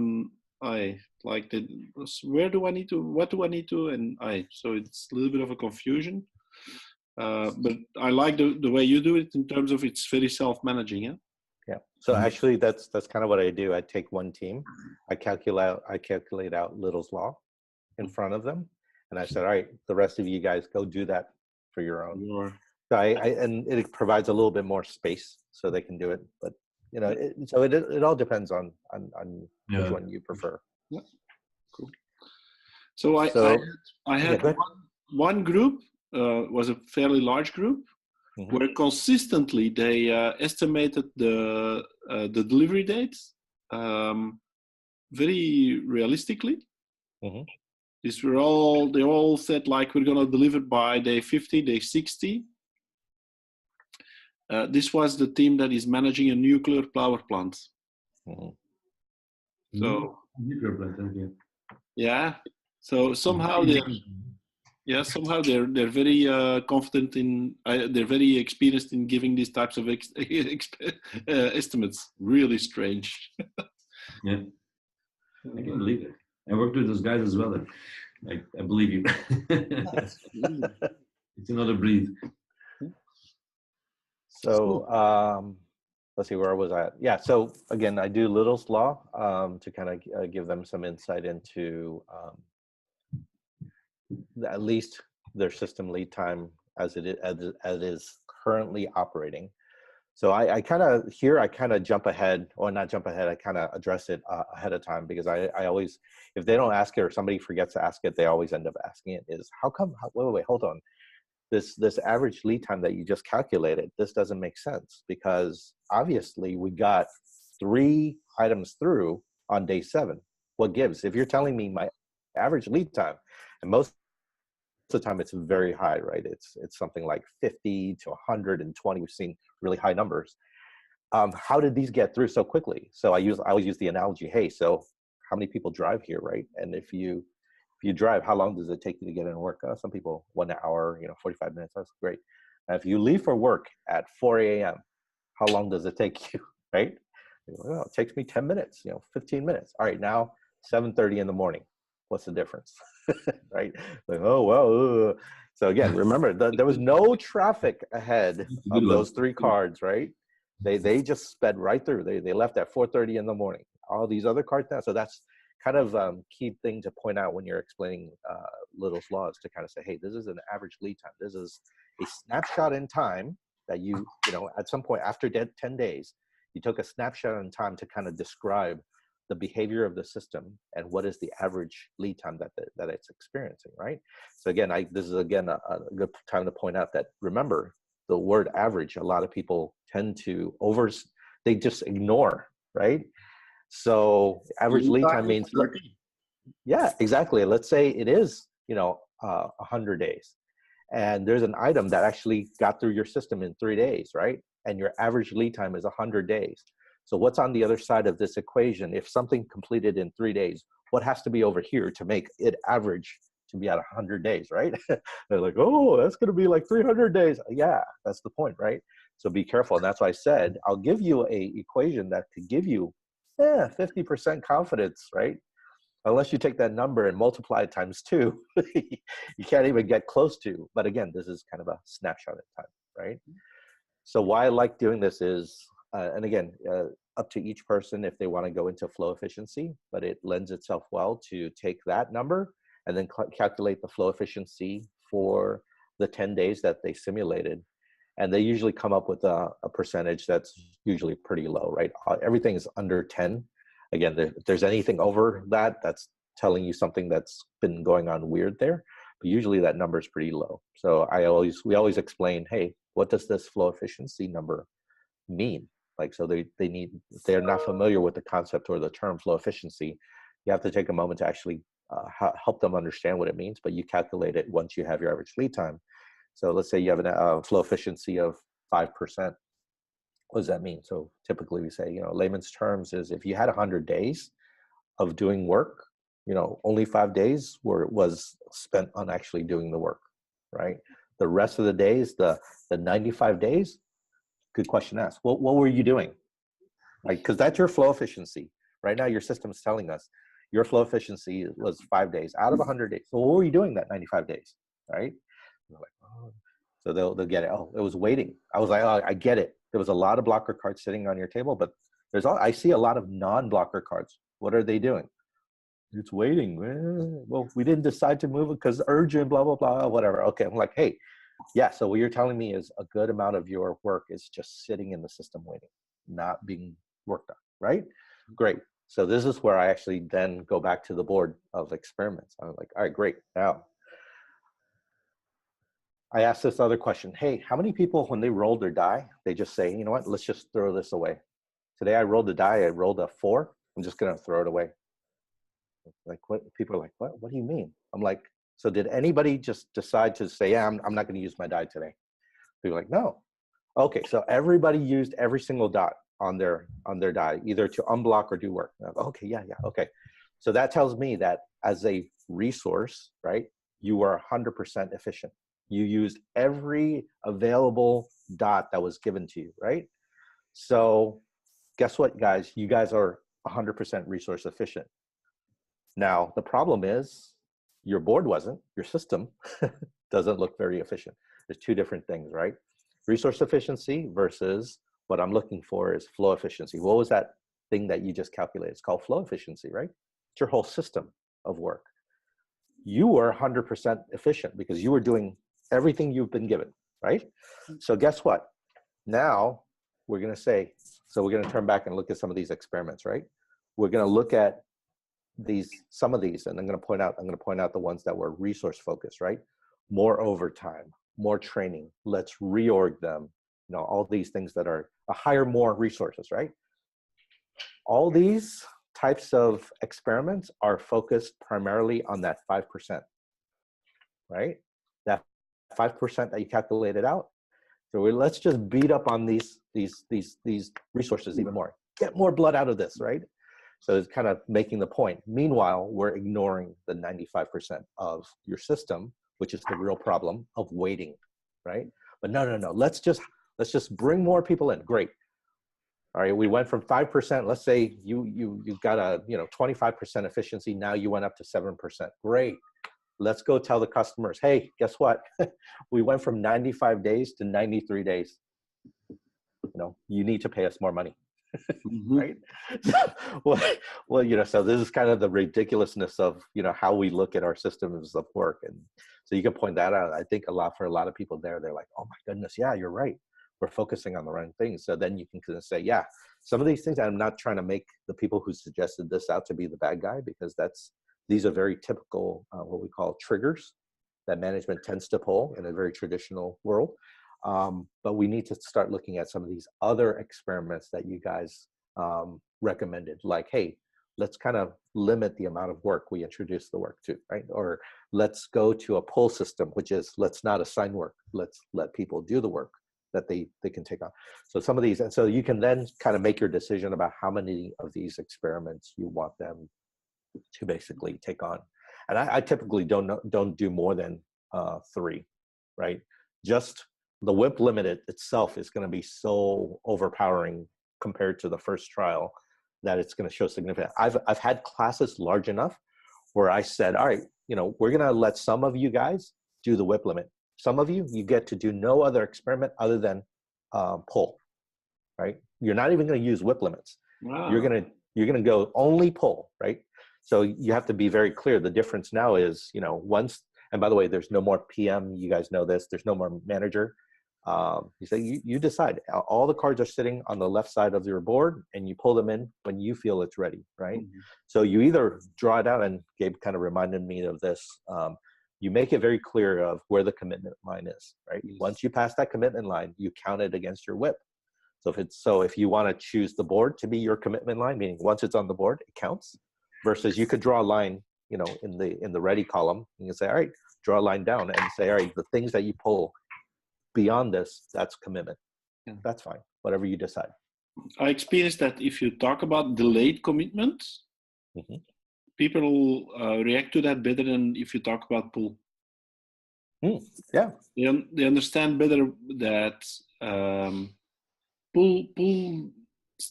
what do I need to, so it's a little bit of a confusion. But I like the way you do it, in terms of it's very self-managing. Yeah. So actually, that's kind of what I do. I take one team, I calculate out Little's Law in front of them, and I said, all right, the rest of you guys go do that for your own. So and it provides a little bit more space so they can do it, but it all depends on which one you prefer. Yeah. Cool. So I had one group, was a fairly large group, where consistently they estimated the delivery dates very realistically. They all said like, we're gonna deliver by day 50, day 60. This was the team that is managing a nuclear power plant. Mhm. So Nuclear plant, okay. yeah, so somehow they're very confident in. They're very experienced in giving these types of estimates. Really strange. Yeah, I can believe it. I worked with those guys as well. I believe you. It's another breed. So let's see, where was I at? Yeah, so again, I do Little's Law to kind of give them some insight into at least their system lead time as it is currently operating. So I kind of jump ahead, or not jump ahead, I kind of address it ahead of time, because I always, if they don't ask it or somebody forgets to ask it, they always end up asking it, is how come, wait, hold on. This average lead time that you just calculated, this doesn't make sense, because obviously we got 3 items through on day 7. What gives? If you're telling me my average lead time, and most of the time it's very high, right? It's something like 50 to 120. We've seen really high numbers. How did these get through so quickly? So I always use the analogy, hey, so how many people drive here, right? And if you drive, how long does it take you to get in work? Some people 1 hour, 45 minutes. That's great. And if you leave for work at 4 a.m., how long does it take you, right? Well, it takes me 10 minutes, 15 minutes. All right, now 7:30 in the morning. What's the difference, right? Like, oh, well. So again, remember, there was no traffic ahead of those 3 cars, right? They just sped right through. They left at 4:30 in the morning. All these other cars now. So that's kind of key thing to point out when you're explaining Little's Laws, to kind of say, hey, this is an average lead time. This is a snapshot in time that you at some point after 10 days, you took a snapshot in time to kind of describe the behavior of the system and what is the average lead time that it's experiencing, right? So again, this is again a good time to point out that, remember, the word average, a lot of people tend to they just ignore, right? So average lead time means, yeah, exactly. Let's say it is 100 days, and there's an item that actually got through your system in 3 days, right? And your average lead time is 100 days. So what's on the other side of this equation? If something completed in 3 days, what has to be over here to make it average to be at 100 days, right? They're like, oh, that's going to be like 300 days. Yeah, that's the point, right? So be careful. And that's why I said, I'll give you a equation that could give you 50% confidence, right? Unless you take that number and multiply it times 2, you can't even get close to. But again, this is kind of a snapshot in time, right? So why I like doing this is, and again, up to each person if they want to go into flow efficiency, but it lends itself well to take that number and then calculate the flow efficiency for the 10 days that they simulated. And they usually come up with a percentage that's usually pretty low, right? Everything is under 10. Again, if there's anything over that, that's telling you something that's been going on weird there. But usually that number is pretty low. So we always explain, hey, what does this flow efficiency number mean? Like, so if they're not familiar with the concept or the term flow efficiency, you have to take a moment to actually help them understand what it means, but you calculate it once you have your average lead time. So let's say you have a flow efficiency of 5%. What does that mean? So typically we say, layman's terms is, if you had 100 days of doing work, only 5 days was spent on actually doing the work, right? The rest of the days, the 95 days, good question asked. What were you doing? Like, because that's your flow efficiency. Right now, your system's telling us your flow efficiency was 5 days out of 100 days. So what were you doing that 95 days, right? Like, oh. So they'll get it. Oh, it was waiting. I was like, oh, I get it. There was a lot of blocker cards sitting on your table, but I see a lot of non-blocker cards. What are they doing? It's waiting. Well, we didn't decide to move it because urgent, blah, blah, blah, whatever. Okay, I'm like, hey, yeah, so what you're telling me is a good amount of your work is just sitting in the system waiting, not being worked on, right? Great. So this is where I actually then go back to the board of experiments. I'm like, all right, great. Now, I asked this other question. Hey, how many people, when they roll their die, they just say, you know what, let's just throw this away. Today I rolled the die, I rolled a 4. I'm just going to throw it away. Like, what? People are like, what do you mean? I'm like, so did anybody just decide to say, yeah, I'm not going to use my die today? People are like, no. Okay, so everybody used every single dot on their die, either to unblock or do work. Okay, yeah, okay. So that tells me that as a resource, right, you are 100% efficient. You used every available dot that was given to you, right? So guess what, guys? You guys are 100% resource efficient. Now, the problem is your board wasn't, your system doesn't look very efficient. There's two different things, right? Resource efficiency versus what I'm looking for is flow efficiency. What was that thing that you just calculated? It's called flow efficiency, right? It's your whole system of work. You were 100% efficient because you were doing everything you've been given, right? So guess what? Now we're going to say, so we're going to turn back and look at some of these experiments, right? We're going to look at some of these, and I'm going to point out the ones that were resource focused, right? More overtime, more training, let's reorg them, all these things that are hire more resources, right? All these types of experiments are focused primarily on that 5%, right? That 5% that you calculated out. So let's just beat up on these resources even more. Get more blood out of this, right? So it's kind of making the point. Meanwhile, we're ignoring the 95% of your system, which is the real problem of waiting, right? But no. Let's just bring more people in. Great. All right, we went from 5%. Let's say you got a 25% efficiency. Now you went up to 7%. Great. Let's go tell the customers, hey, guess what? We went from 95 days to 93 days. You need to pay us more money. Mm-hmm. Right? well, so this is kind of the ridiculousness of, how we look at our systems of work. And so you can point that out. I think for a lot of people they're like, oh my goodness, yeah, you're right. We're focusing on the wrong things. So then you can kind of say, yeah, some of these things, I'm not trying to make the people who suggested this out to be the bad guy, because these are very typical, what we call triggers that management tends to pull in a very traditional world. But we need to start looking at some of these other experiments that you guys recommended, like, hey, let's kind of limit the amount of work we introduce the work to, right? Or let's go to a pull system, which is let's not assign work. Let's let people do the work that they can take on. So some of these, and so you can then kind of make your decision about how many of these experiments you want them to basically take on. And I typically don't do more than 3, right? Just the WIP limit itself is going to be so overpowering compared to the first trial that it's going to show significant. I've had classes large enough where I said, all right, we're going to let some of you guys do the WIP limit. Some of you get to do no other experiment other than pull, right? You're not even going to use WIP limits. Wow. You're going to go only pull, right? So you have to be very clear. The difference now is, once, and by the way, there's no more PM. You guys know this. There's no more manager. You say you decide. All the cards are sitting on the left side of your board, and you pull them in when you feel it's ready, right? Mm-hmm. So you either draw it out, and Gabe kind of reminded me of this. You make it very clear of where the commitment line is, right? Yes. Once you pass that commitment line, you count it against your WIP. So if you want to choose the board to be your commitment line, meaning once it's on the board, it counts. Versus you could draw a line, in the ready column. You can say, all right, draw a line down and say, all right, the things that you pull beyond this, that's commitment. Yeah. That's fine. Whatever you decide. I experienced that if you talk about delayed commitments, mm-hmm. people react to that better than if you talk about pull. Yeah. They understand better that pull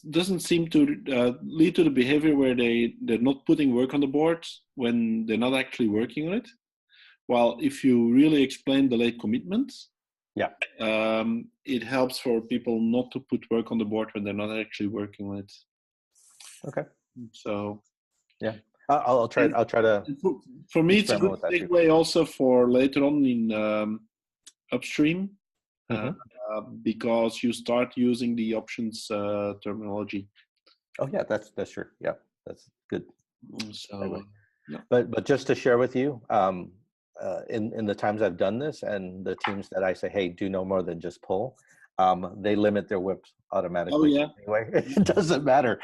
doesn't seem to lead to the behavior where they're not putting work on the board when they're not actually working on it. While if you really explain delayed commitments, yeah, it helps for people not to put work on the board when they're not actually working on it. Okay. So, yeah, I'll try to. For me, it's a good segue also for later on in upstream, mm-hmm. Because you start using the options terminology. Oh yeah, that's true. Yeah, that's good. So, yeah. But just to share with you, in the times I've done this, and the teams that I say, hey, do no more than just pull, they limit their WIPs automatically. Oh, yeah. Anyway, it doesn't matter.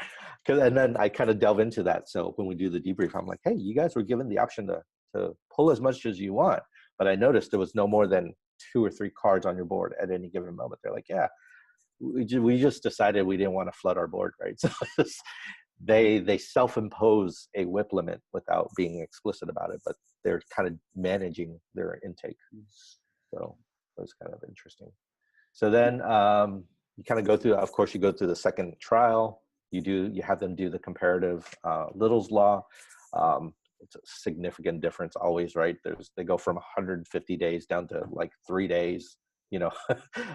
And then I kind of delve into that. So when we do the debrief, I'm like, hey, you guys were given the option to pull as much as you want, but I noticed there was no more than 2 or 3 cards on your board at any given moment. They're like, yeah, we just decided we didn't want to flood our board, right? So they self-impose a WIP limit without being explicit about it, but they're kind of managing their intake. So it was kind of interesting. So then you kind of go through, of course, you go through the second trial. You have them do the comparative Little's law. It's a significant difference always, right? They go from 150 days down to like 3 days,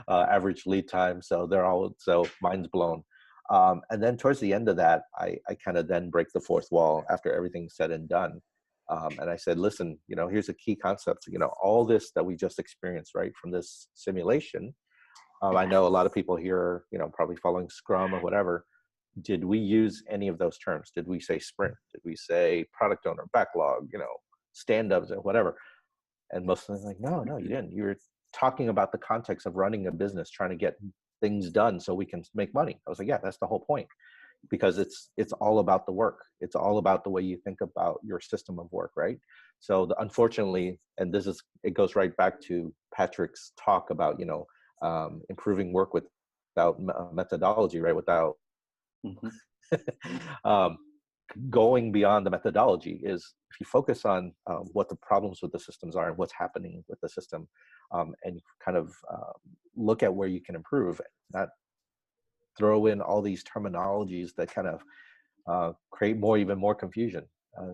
average lead time. So so mind's blown. And then towards the end of that, I kind of then break the fourth wall after everything's said and done. And I said, listen, here's a key concept. All this that we just experienced, right, from this simulation. I know a lot of people here, probably following Scrum or whatever. Did we use any of those terms? Did we say sprint? Did we say product owner, backlog, stand-ups and whatever? And most of them are like, no, you didn't. You were talking about the context of running a business, trying to get things done so we can make money. I was like, yeah, that's the whole point. Because it's all about the work. It's all about the way you think about your system of work, right? So unfortunately, and it goes right back to Patrick's talk about, improving work without methodology, right? Without going beyond the methodology is if you focus on what the problems with the systems are and what's happening with the system, and kind of look at where you can improve, not throw in all these terminologies that kind of create even more confusion.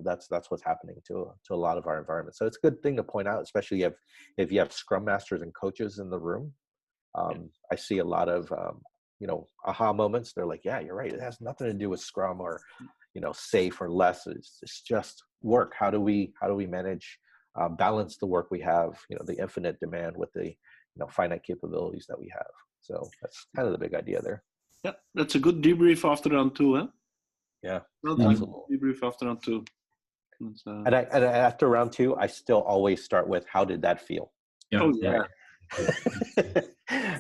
That's what's happening to a lot of our environments. So it's a good thing to point out, especially if you have Scrum Masters and coaches in the room. I see a lot of aha moments. They're like, yeah, you're right. It has nothing to do with Scrum or safe or less. It's just work. How do we manage, balance the work we have? The infinite demand with the finite capabilities that we have. So that's kind of the big idea there. Yeah, that's a good debrief after round 2, huh? Yeah, absolutely. Debrief after round 2. And after round 2, I still always start with, how did that feel? Yeah. Oh, yeah.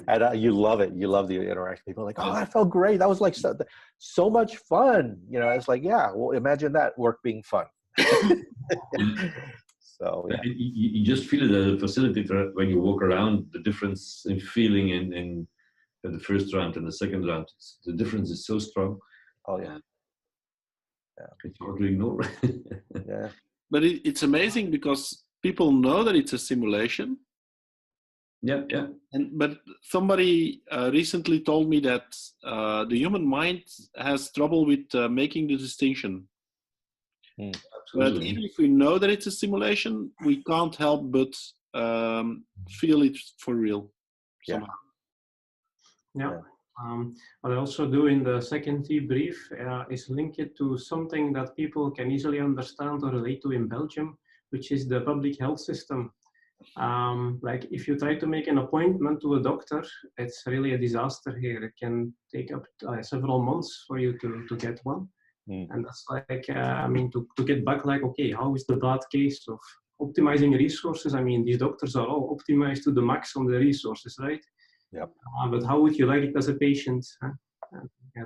And you love it. You love the interaction. People are like, oh, that felt great. That was like so much fun. It's like, yeah, well, imagine that work being fun. So yeah. You just feel it as a facilitator when you walk around, the difference in feeling in the first round and the second round. The difference is so strong. Oh yeah. It's hard to ignore. Yeah. But it's amazing because people know that it's a simulation. Yeah. But somebody recently told me that the human mind has trouble with making the distinction. But even if we know that it's a simulation, we can't help but feel it for real. Somehow. Yeah. What I also do in the second debrief is link it to something that people can easily understand or relate to in Belgium, which is the public health system. Like if you try to make an appointment to a doctor, it's really a disaster here. It can take up several months for you to get one. And that's like, to get back, like, okay, how is the bad case of optimizing resources? These doctors are all optimized to the max on the resources, right? Yep. But how would you like it as a patient?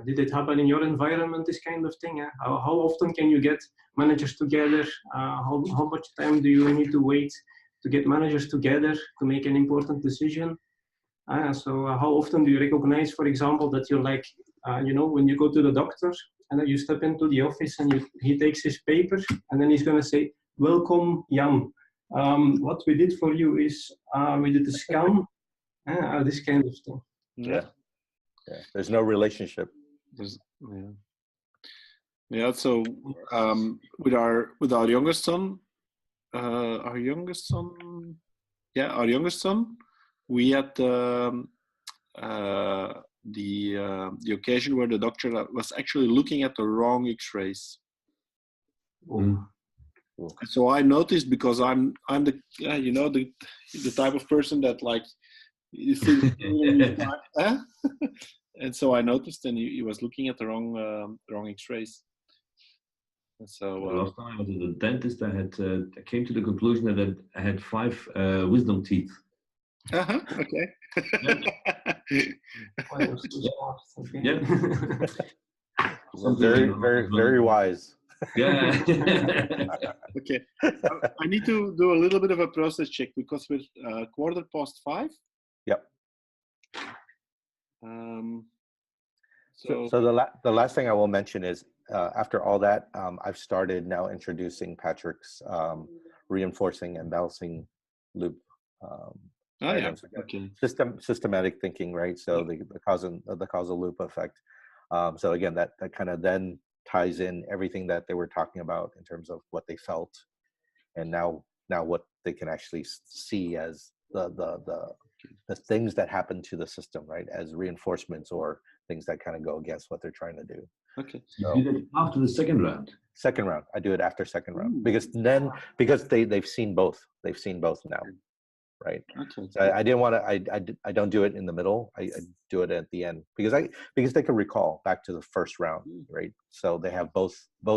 Did it happen in your environment, this kind of thing? How often can you get managers together? How much time do you need to wait to get managers together to make an important decision? So how often do you recognize, for example, that you're like, when you go to the doctor and then you step into the office and he takes his paper and then he's going to say, welcome, Jan. What we did for you is we did a scan, this kind of thing. Yeah. There's no relationship. Yeah. So with our youngest son, we had the occasion where the doctor was actually looking at the wrong X-rays. So I noticed, because I'm the the type of person that like you think and so I noticed, and he was looking at the wrong X-rays. So last time I was at the dentist, I came to the conclusion that I had 5 wisdom teeth. Okay. Yeah. Very, very, very wise. Yeah. Okay. I need to do a little bit of a process check because we're 5:15. Yep. So So the last thing I will mention is after all that, I've started now introducing Patrick's reinforcing and balancing loop. Right? yeah. And so Okay. systematic thinking, right? So the causal loop effect. So again, that kind of then ties in everything that they were talking about in terms of what they felt, and now what they can actually see as the things that happen to the system, right? As reinforcements or things that kind of go against what they're trying to do. Okay. So you do that after the second round. Second round, I do it after second round. Ooh. because they've seen both. They've seen both now, right? Okay. So I didn't want to. I don't do it in the middle. I do it at the end because they can recall back to the first round, right? So they have both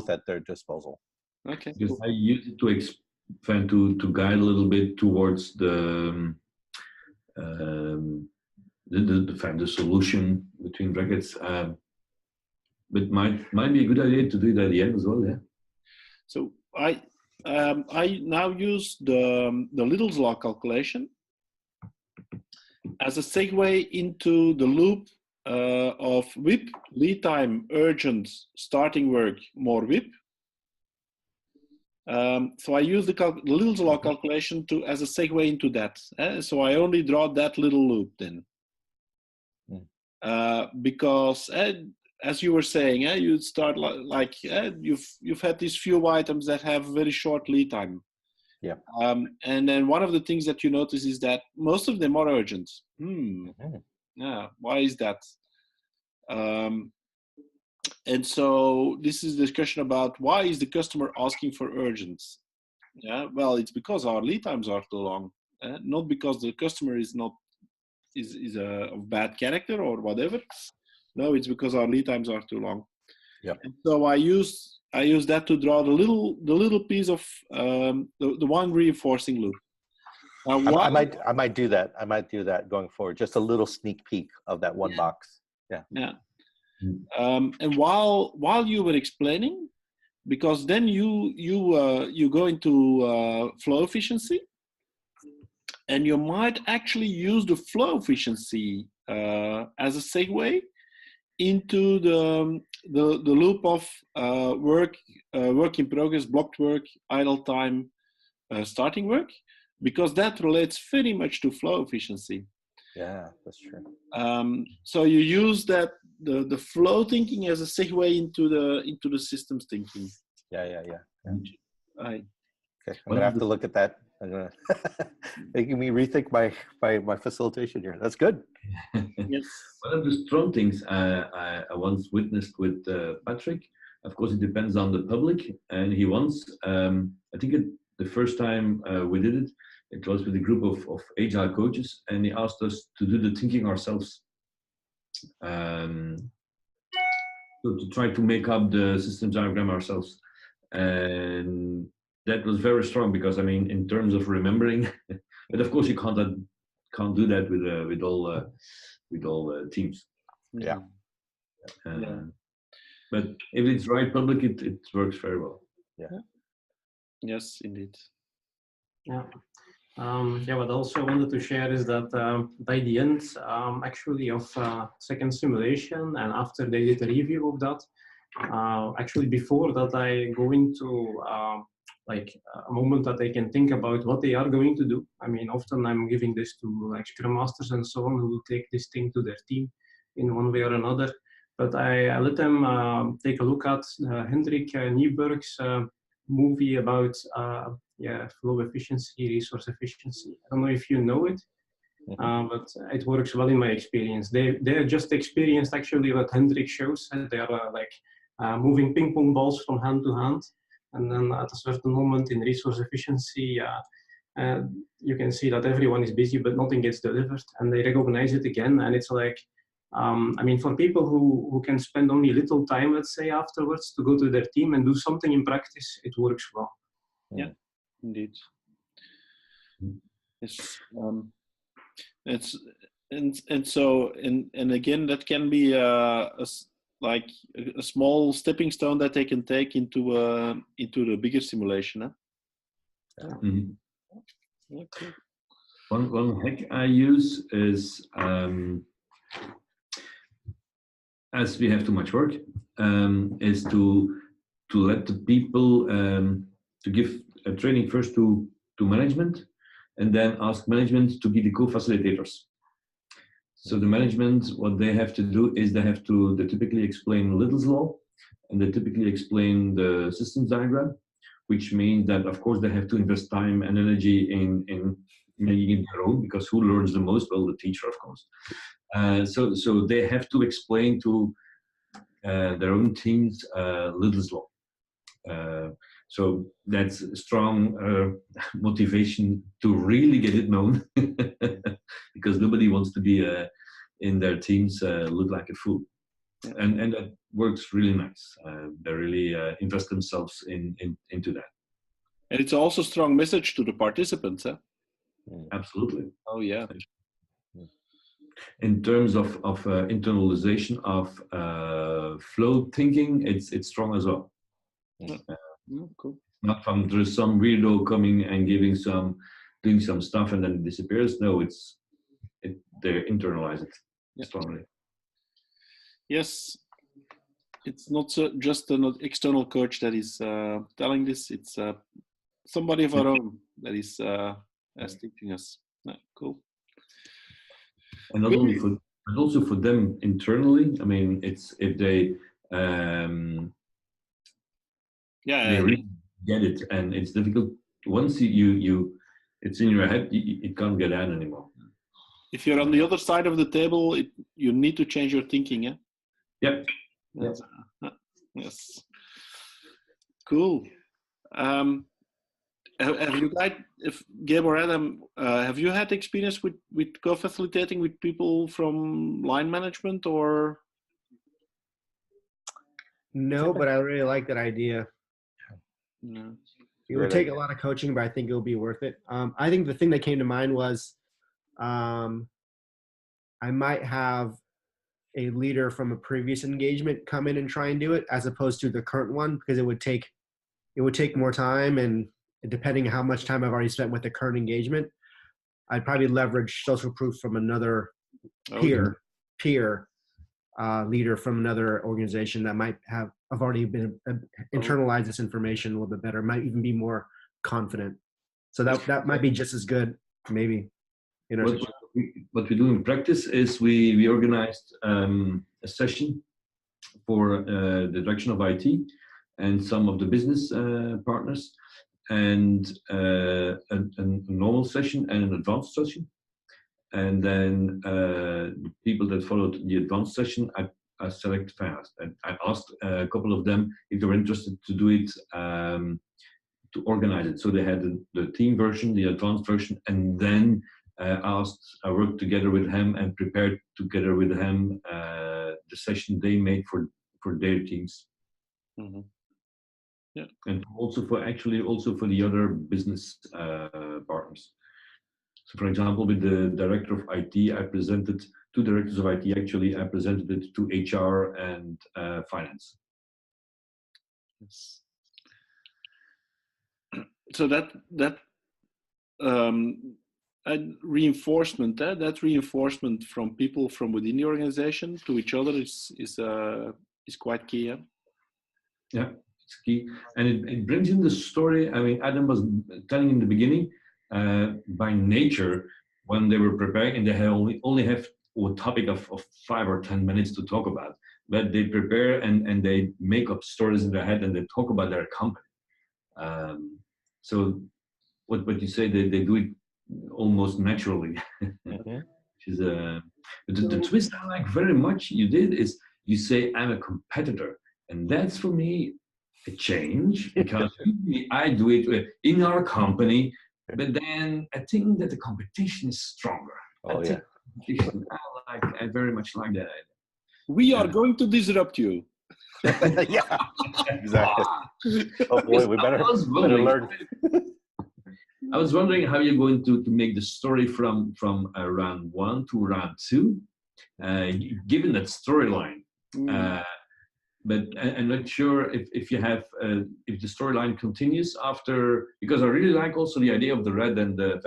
at their disposal. Okay. Because I use it to guide a little bit towards the solution between brackets. But might be a good idea to do it at the end as well. Yeah. So I now use the Little's law calculation as a segue into the loop of WIP, lead time, urgent, starting work, more WIP. So I use the Little's law calculation as a segue into that. So I only draw that little loop then. Because as you were saying, you start like you've had these few items that have very short lead time. Yeah. And then one of the things that you notice is that most of them are urgent. Yeah. Why is that? And so this is a discussion about why is the customer asking for urgence? Yeah. Well, it's because our lead times are too long, not because the customer is not is a bad character or whatever. No, it's because our lead times are too long. Yep. And so I use that to draw the little piece of the one reinforcing loop. I might do that. I might do that going forward. Just a little sneak peek of that one box. Yeah. Yeah. And while you were explaining, because then you go into flow efficiency, and you might actually use the flow efficiency as a segue into the loop of work in progress, blocked work, idle time, starting work, because that relates very much to flow efficiency. Yeah, that's true. So you use that the flow thinking as a segue into the systems thinking. Yeah. Right. Okay, I'm gonna have to look at that. I'm gonna making me rethink my facilitation here. That's good. Yes. One of the strong things I once witnessed with Patrick, of course, it depends on the public, and he once, I think the first time we did it, it was with a group of agile coaches, and he asked us to do the thinking ourselves. So to try to make up the systems diagram ourselves. And that was very strong because, I mean, in terms of remembering, but of course you can't do that with all teams. Yeah. But if it's right public, it works very well. Yeah. Yes, indeed. Yeah. What I also wanted to share is that by the end, actually of second simulation, and after they did a review of that, actually before that I go into like a moment that they can think about what they are going to do. I mean, often I'm giving this to like Scrum Masters and so on who will take this thing to their team in one way or another. But I let them take a look at Hendrik Nieburg's movie about flow efficiency, resource efficiency. I don't know if you know it, but it works well in my experience. They just experienced actually what Hendrik shows. They are moving ping pong balls from hand to hand, and then at a certain moment in resource efficiency, you can see that everyone is busy, but nothing gets delivered, and they recognize it again. And it's like, I mean, for people who can spend only little time, let's say, afterwards to go to their team and do something in practice, it works well. Yeah, indeed. Yes. It's and again, that can be like a small stepping stone that they can take into the bigger simulation. Huh? Mhm. Yeah, cool. One hack I use is, as we have too much work, is to let the people to give a training first to management, and then ask management to be the co-facilitators. So the management, what they have to do is they typically explain Little's Law, and they typically explain the systems diagram, which means that of course they have to invest time and energy in making it their own, because who learns the most? Well, the teacher, of course. So they have to explain to their own teams Little's Law. So that's a strong motivation to really get it known, because nobody wants to be in their teams look like a fool, and that works really nice. They really invest themselves into that. And it's also a strong message to the participants. Huh? Absolutely. Oh yeah. In terms of internalization of flow thinking, it's strong as well. Cool. Not from there's some weirdo coming and doing some stuff and then it disappears. No, they internalize it strongly. Yes, it's not just an external coach that is telling this. It's somebody of our own that is teaching us. Cool. And not only but also for them internally. I mean, it's if they they really get it, and it's difficult once you it's in your head. It can't get out anymore. If you're on the other side of the table, you need to change your thinking. Yeah. Yep. Yes. Yes. Cool. Have you guys, if Gabe or Adam, have you had experience with co-facilitating with people from line management or? No, but I really like that idea. No. It would take a lot of coaching, but I think it'll be worth it. I think the thing that came to mind was I might have a leader from a previous engagement come in and try and do it, as opposed to the current one, because it would take more time, and depending on how much time I've already spent with the current engagement, I'd probably leverage social proof from another peer leader from another organization that might have already been internalized this information a little bit better, might even be more confident. So that might be just as good, maybe. What we do in practice is we organized a session for the direction of IT and some of the business partners, and a normal session and an advanced session. And then the people that followed the advanced session, I selected fast. And I asked a couple of them if they were interested to do it, to organize it. So they had the team version, the advanced version, and then I worked together with him and prepared together with him the session they made for their teams. Mm-hmm. Yeah. And also for the other business partners. So for example, with the director of IT, I presented two directors of IT, actually, I presented it to HR and finance. Yes. So that reinforcement, that reinforcement from people from within the organization to each other is quite key. Yeah? Yeah, it's key, and it brings in the story. I mean, Adam was telling in the beginning, by nature, when they were preparing, and they only have a topic of 5 or 10 minutes to talk about, but they prepare and they make up stories in their head and they talk about their company. So what you say, they do it almost naturally. Mm-hmm. Which is the twist I like very much you did is you say I'm a competitor, and that's for me a change, because usually I do it in our company, but then I think that the competition is stronger. Oh yeah. I very much like that idea. We are going to disrupt you. Yeah, exactly. Oh boy, we better learn. I was wondering how you're going to make the story from round 1 to round 2, given that storyline. I'm not sure if you have if the storyline continues after, because I really like also the idea of the red and the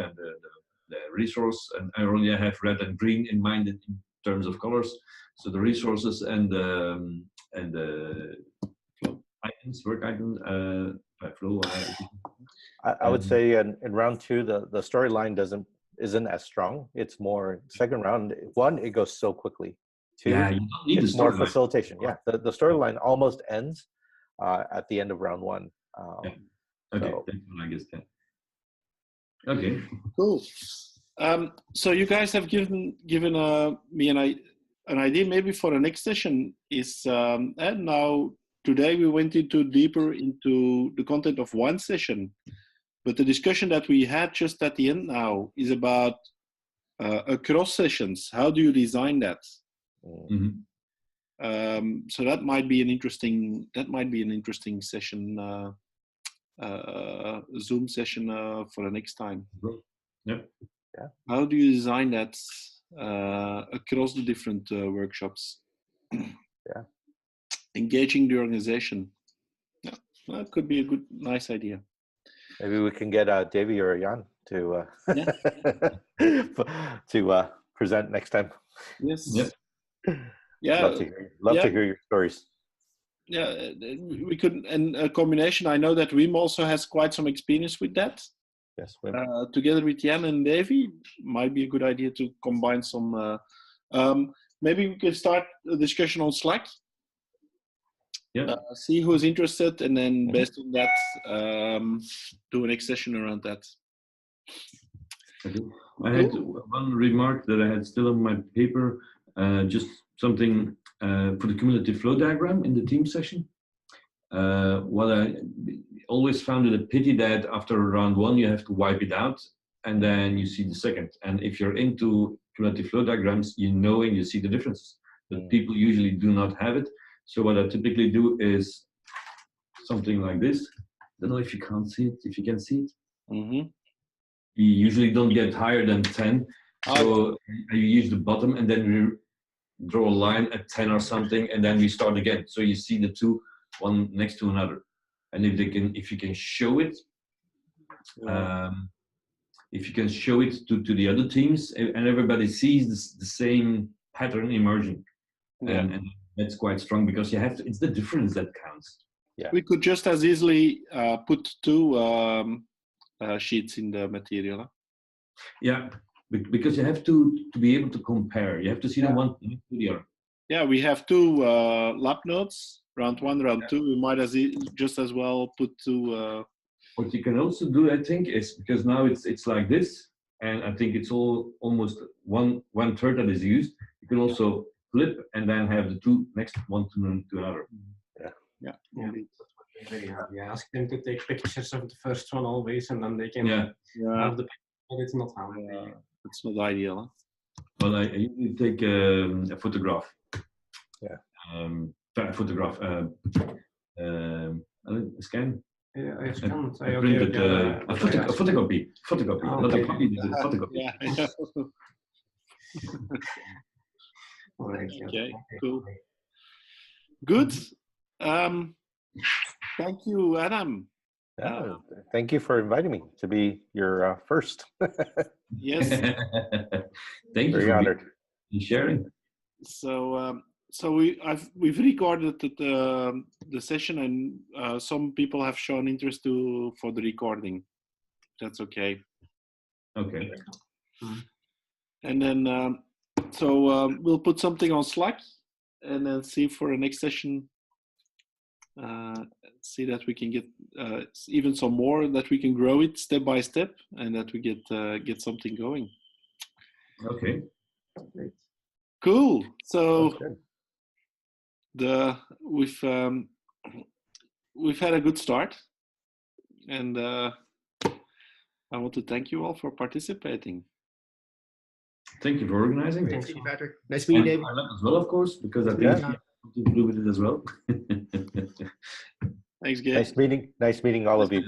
resource, and I only have red and green in mind in terms of colors. So the resources and the flow items, work items, flow. I would say in round 2 the storyline isn't as strong. It's more second round. 1, it goes so quickly. 2, yeah, you don't need it's the more storyline. facilitation. Yeah, the storyline almost ends at the end of round 1. Yeah. Okay, So. that's what I guess then. Okay. Cool. So you guys have given me an idea maybe for the next session is, and now today we went deeper into the content of one session, but the discussion that we had just at the end now is about across sessions. How do you design that? Mm-hmm. So that might be an interesting session, Zoom session for the next time. Yep. Yeah. How do you design that across the different workshops? Yeah. Engaging the organization. Yeah, that could be a nice idea. Maybe we can get Davey or Jan to to present next time. Yes. Yep. Yeah. Love to hear your stories. Yeah, we could, and a combination. I know that Wim also has quite some experience with that. Yes. Together with Jan and Davy, might be a good idea to combine some. Maybe we could start a discussion on Slack. Yeah. See who's interested, and then based on that, do a next session around that. Okay. I had one remark that I had still on my paper, just something for the cumulative flow diagram in the team session. What I always found it a pity that after round 1 you have to wipe it out and then you see the second. And if you're into cumulative flow diagrams, you know and you see the differences. But people usually do not have it. So what I typically do is something like this. I don't know if you can't see it, if you can see it. Mm-hmm. You usually don't get higher than 10. So you use the bottom and then we draw a line at 10 or something, and then we start again. So you see the two, one next to another. And if you can show it, if you can show it to the other teams, and everybody sees the same pattern emerging, and that's quite strong because you have to. It's the difference that counts. Yeah. We could just as easily put 2 sheets in the material. Huh? Yeah, because you have to be able to compare. You have to see them one to the other. Yeah, we have 2 lab notes, round 1, round 2. We might just as well put 2. What you can also do, I think, is because now it's like this, and I think it's almost one third that is used. You can also flip and then have the 2 next one to another. Yeah. You ask them to take pictures of the first one always, and then they can have the picture, but it's not how it's not ideal. Huh? Well, I usually take a photograph. Yeah. A photograph. A scan. Yeah, I scan. I printed a photocopy. Not a copy. It's a photocopy. Yeah. Okay. Cool. Good. Thank you, Adam. Thank you for inviting me to be your first. Yes. Thank you. Very honored. Sharing. So we've recorded the session, and some people have shown interest for the recording. That's okay. Okay. And then we'll put something on Slack, and then see for the next session. See that we can get even some more, that we can grow it step by step, and that we get something going. Okay. Great. Cool. So we've had a good start, and I want to thank you all for participating. Thank you for organizing. Thank you, Patrick. Nice meeting you, David. As well, of course, because I think you have to do with it as well. Thanks, Gabe. Nice meeting all of you.